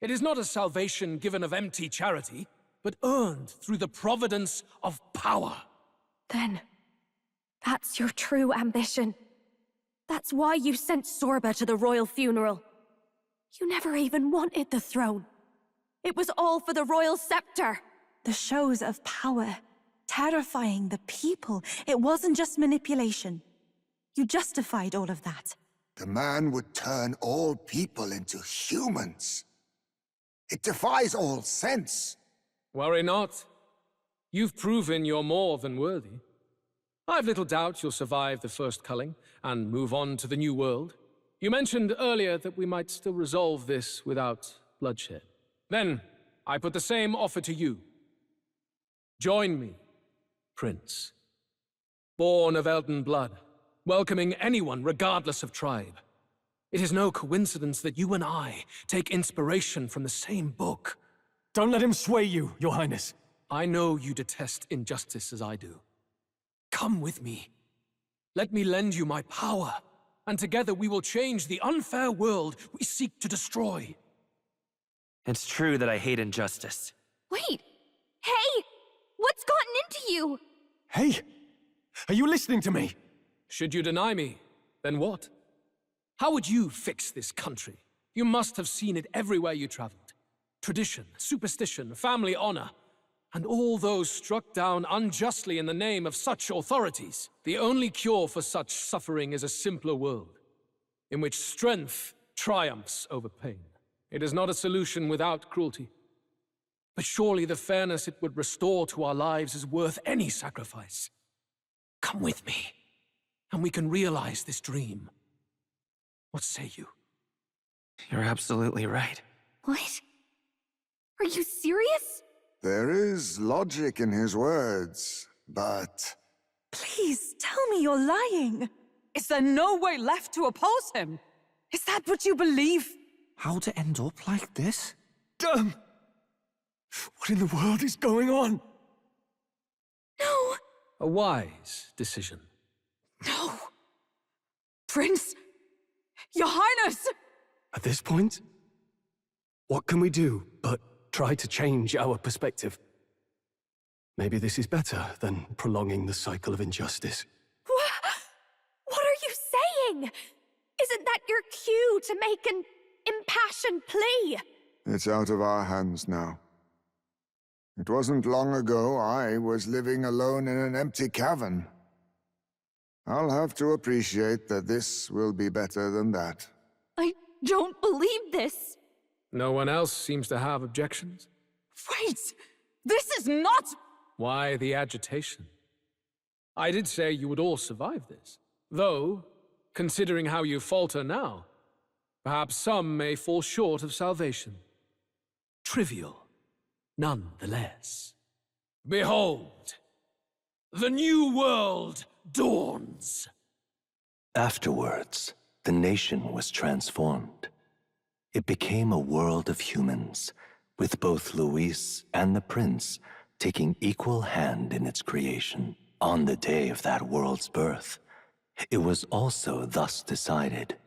It is not a salvation given of empty charity, but earned through the providence of power. Then, that's your true ambition. That's why you sent Sorba to the royal funeral. You never even wanted the throne. It was all for the royal scepter. The shows of power, terrifying the people. It wasn't just manipulation. You justified all of that. The man would turn all people into humans. It defies all sense. Worry not. You've proven you're more than worthy. I've little doubt you'll survive the first culling and move on to the new world. You mentioned earlier that we might still resolve this without bloodshed. Then, I put the same offer to you. Join me, Prince. Born of Elden blood, welcoming anyone regardless of tribe. It is no coincidence that you and I take inspiration from the same book. Don't let him sway you, Your Highness. I know you detest injustice as I do. Come with me. Let me lend you my power, and together we will change the unfair world we seek to destroy. It's true that I hate injustice. Wait! Hey! What's gotten into you? Hey! Are you listening to me? Should you deny me, then what? How would you fix this country? You must have seen it everywhere you traveled. Tradition, superstition, family honor, and all those struck down unjustly in the name of such authorities. The only cure for such suffering is a simpler world, in which strength triumphs over pain. It is not a solution without cruelty. But surely the fairness it would restore to our lives is worth any sacrifice. Come with me, and we can realize this dream. What say you? You're absolutely right. What? Are you serious? There is logic in his words, but... Please, tell me you're lying. Is there no way left to oppose him? Is that what you believe? How to end up like this? Damn! What in the world is going on? No! A wise decision. No! Prince! Your Highness! At this point, what can we do but try to change our perspective? Maybe this is better than prolonging the cycle of injustice. What are you saying? Isn't that your cue to make an impassioned plea? It's out of our hands now. It wasn't long ago I was living alone in an empty cavern. I'll have to appreciate that this will be better than that. I don't believe this. No one else seems to have objections? Wait! This is not... Why the agitation? I did say you would all survive this. Though, considering how you falter now, perhaps some may fall short of salvation. Trivial, nonetheless. Behold, the new world dawns. Afterwards, the nation was transformed. It became a world of humans, with both Luis and the prince taking equal hand in its creation. On the day of that world's birth, it was also thus decided.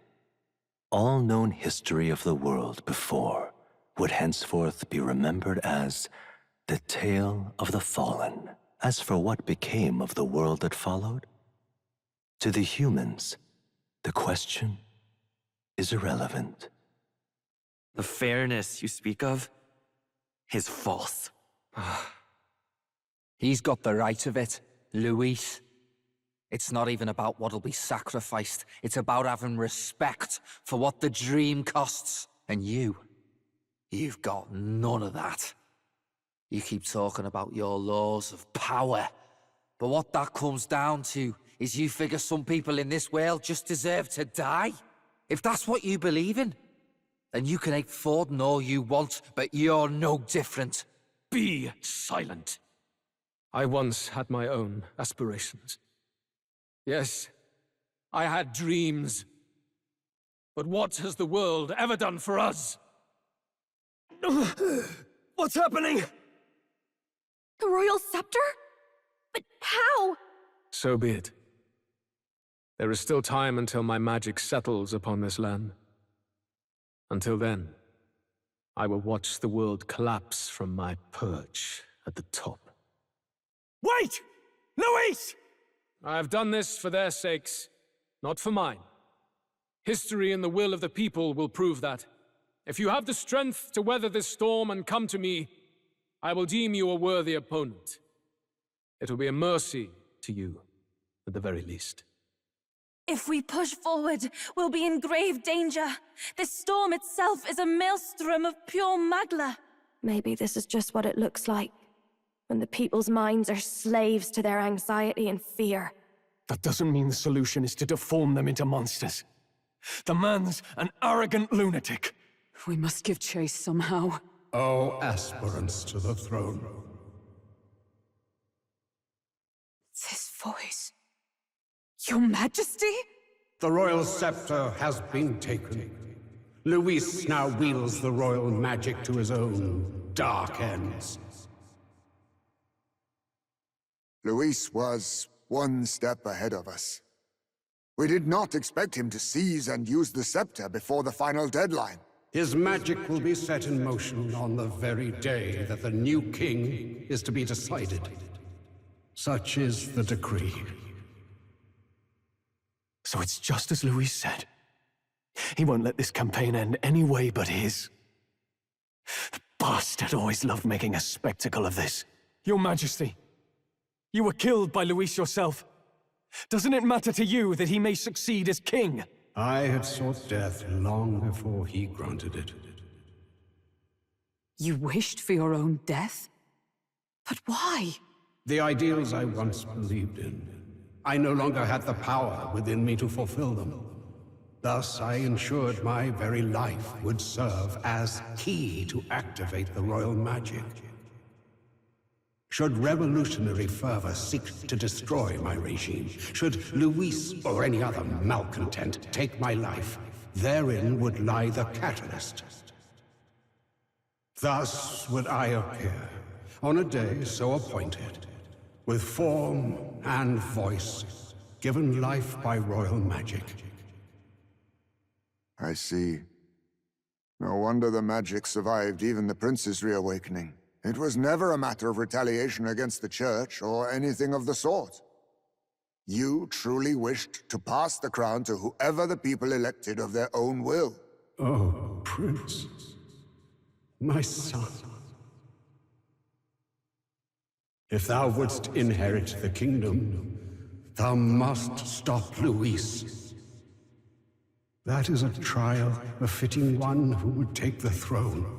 All known history of the world before would henceforth be remembered as the tale of the fallen As for what became of the world that followed, to the humans, the question is irrelevant. The fairness you speak of is false. He's got the right of it, Luis. It's not even about what'll be sacrificed. It's about having respect for what the dream costs. And you've got none of that. You keep talking about your laws of power, but what that comes down to is you figure some people in this world just deserve to die. If that's what you believe in, then you can hate Forden all you want, but you're no different. Be silent. I once had my own aspirations. Yes, I had dreams. But what has the world ever done for us? What's happening? The royal scepter? But how? So be it. There is still time until my magic settles upon this land. Until then, I will watch the world collapse from my perch at the top. Wait! Luis! I have done this for their sakes, not for mine. History and the will of the people will prove that. If you have the strength to weather this storm and come to me, I will deem you a worthy opponent. It will be a mercy to you, at the very least. If we push forward, we'll be in grave danger. This storm itself is a maelstrom of pure magla. Maybe this is just what it looks like, when the people's minds are slaves to their anxiety and fear. That doesn't mean the solution is to deform them into monsters. The man's an arrogant lunatic. We must give chase somehow. O aspirants to the throne. This voice... Your Majesty? The royal scepter has been taken. Luis now wields the royal magic to his own dark ends. Luis was one step ahead of us. We did not expect him to seize and use the scepter before the final deadline. His magic will be set in motion on the very day that the new king is to be decided. Such is the decree. So it's just as Luis said. He won't let this campaign end any way but his. The bastard always loved making a spectacle of this. Your Majesty, you were killed by Luis yourself. Doesn't it matter to you that he may succeed as king? I had sought death long before he granted it. You wished for your own death? But why? The ideals I once believed in. I no longer had the power within me to fulfill them. Thus, I ensured my very life would serve as key to activate the royal magic. Should revolutionary fervor seek to destroy my regime, should Luis or any other malcontent take my life, therein would lie the catalyst. Thus would I appear, on a day so appointed, with form and voice, given life by royal magic. I see. No wonder the magic survived even the prince's reawakening. It was never a matter of retaliation against the church or anything of the sort. You truly wished to pass the crown to whoever the people elected of their own will. Oh, Prince. My son. If thou wouldst inherit the kingdom, thou must stop Luis. That is a trial befitting one who would take the throne.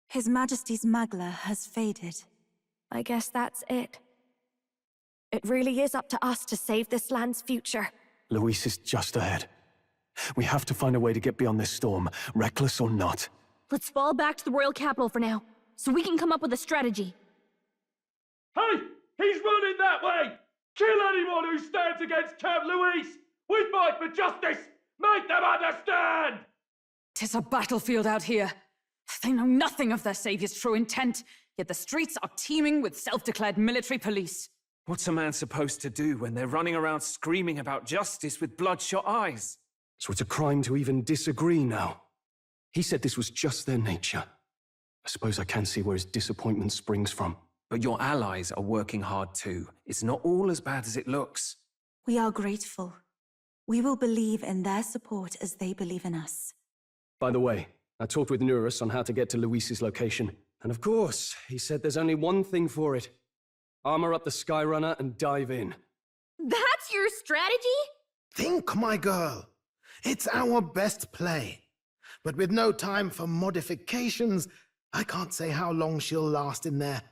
His Majesty's Magla has faded. I guess that's it. It really is up to us to save this land's future. Luis is just ahead. We have to find a way to get beyond this storm, reckless or not. Let's fall back to the royal capital for now, so we can come up with a strategy. Hey! He's running that way! Kill anyone who stands against Count Luis! We fight for justice! Make them understand! 'Tis a battlefield out here. They know nothing of their savior's true intent, yet the streets are teeming with self-declared military police. What's a man supposed to do when they're running around screaming about justice with bloodshot eyes? So it's a crime to even disagree now. He said this was just their nature. I suppose I can see where his disappointment springs from. But your allies are working hard too. It's not all as bad as it looks. We are grateful. We will believe in their support as they believe in us. By the way, I talked with Nurus on how to get to Luis's location. And of course, he said there's only one thing for it. Armor up the Skyrunner and dive in. That's your strategy? Think, my girl. It's our best play. But with no time for modifications, I can't say how long she'll last in there.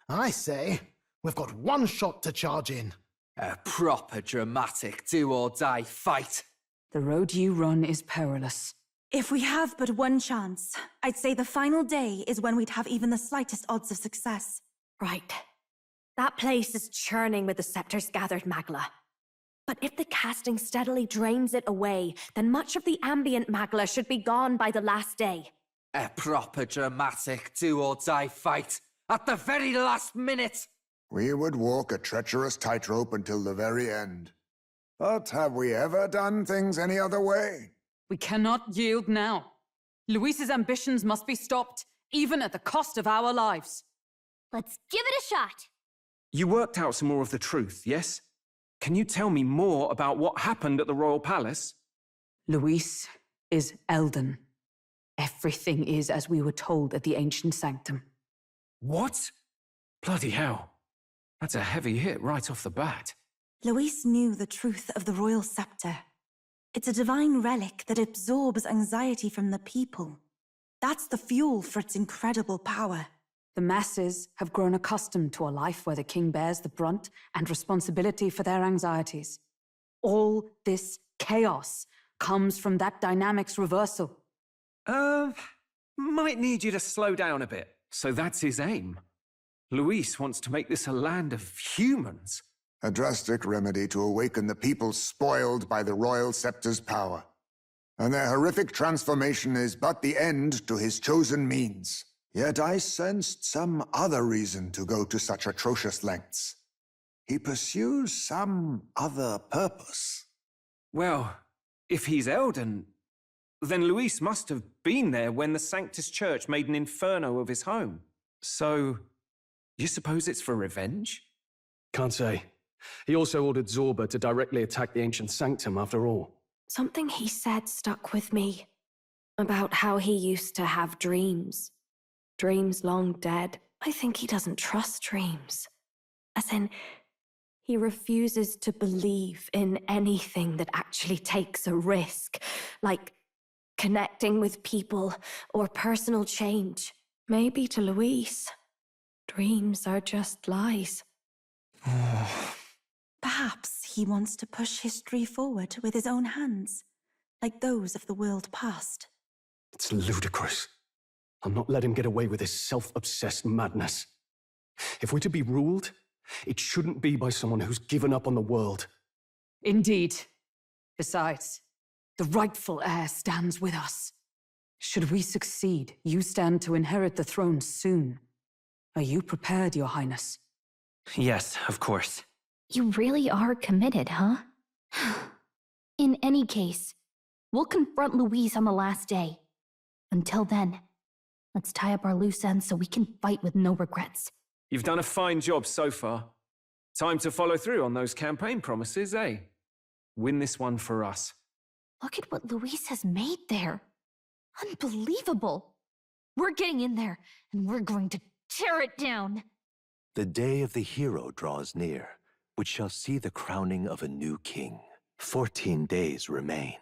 I say, we've got one shot to charge in. A proper dramatic do-or-die fight. The road you run is perilous. If we have but one chance, I'd say the final day is when we'd have even the slightest odds of success. Right. That place is churning with the scepter's gathered magla. But if the casting steadily drains it away, then much of the ambient magla should be gone by the last day. A proper dramatic do-or-die fight. At the very last minute! We would walk a treacherous tightrope until the very end. But have we ever done things any other way? We cannot yield now. Luis's ambitions must be stopped, even at the cost of our lives. Let's give it a shot. You worked out some more of the truth, yes? Can you tell me more about what happened at the Royal Palace? Luis is Elden. Everything is as we were told at the Ancient Sanctum. What? Bloody hell. That's a heavy hit right off the bat. Luis knew the truth of the royal scepter. It's a divine relic that absorbs anxiety from the people. That's the fuel for its incredible power. The masses have grown accustomed to a life where the king bears the brunt and responsibility for their anxieties. All this chaos comes from that dynamic's reversal. Might need you to slow down a bit. So that's his aim. Luis wants to make this a land of humans. A drastic remedy to awaken the people spoiled by the royal scepter's power. And their horrific transformation is but the end to his chosen means. Yet I sensed some other reason to go to such atrocious lengths. He pursues some other purpose. Well, if he's Elden, then Luis must have been there when the Sanctus Church made an inferno of his home. So, you suppose it's for revenge? Can't say. He also ordered Zorba to directly attack the Ancient Sanctum after all. Something he said stuck with me. About how he used to have dreams. Dreams long dead. I think he doesn't trust dreams. As in, he refuses to believe in anything that actually takes a risk. Like connecting with people or personal change. Maybe to Luis, dreams are just lies. Perhaps he wants to push history forward with his own hands, like those of the world past. It's ludicrous. I'll not let him get away with his self-obsessed madness. If we're to be ruled, it shouldn't be by someone who's given up on the world. Indeed. Besides, the rightful heir stands with us. Should we succeed, you stand to inherit the throne soon. Are you prepared, Your Highness? Yes, of course. You really are committed, huh? In any case, we'll confront Luis on the last day. Until then, let's tie up our loose ends so we can fight with no regrets. You've done a fine job so far. Time to follow through on those campaign promises, eh? Win this one for us. Look at what Luis has made there. Unbelievable. We're getting in there, and we're going to tear it down. The day of the hero draws near, which shall see the crowning of a new king. 14 days remain.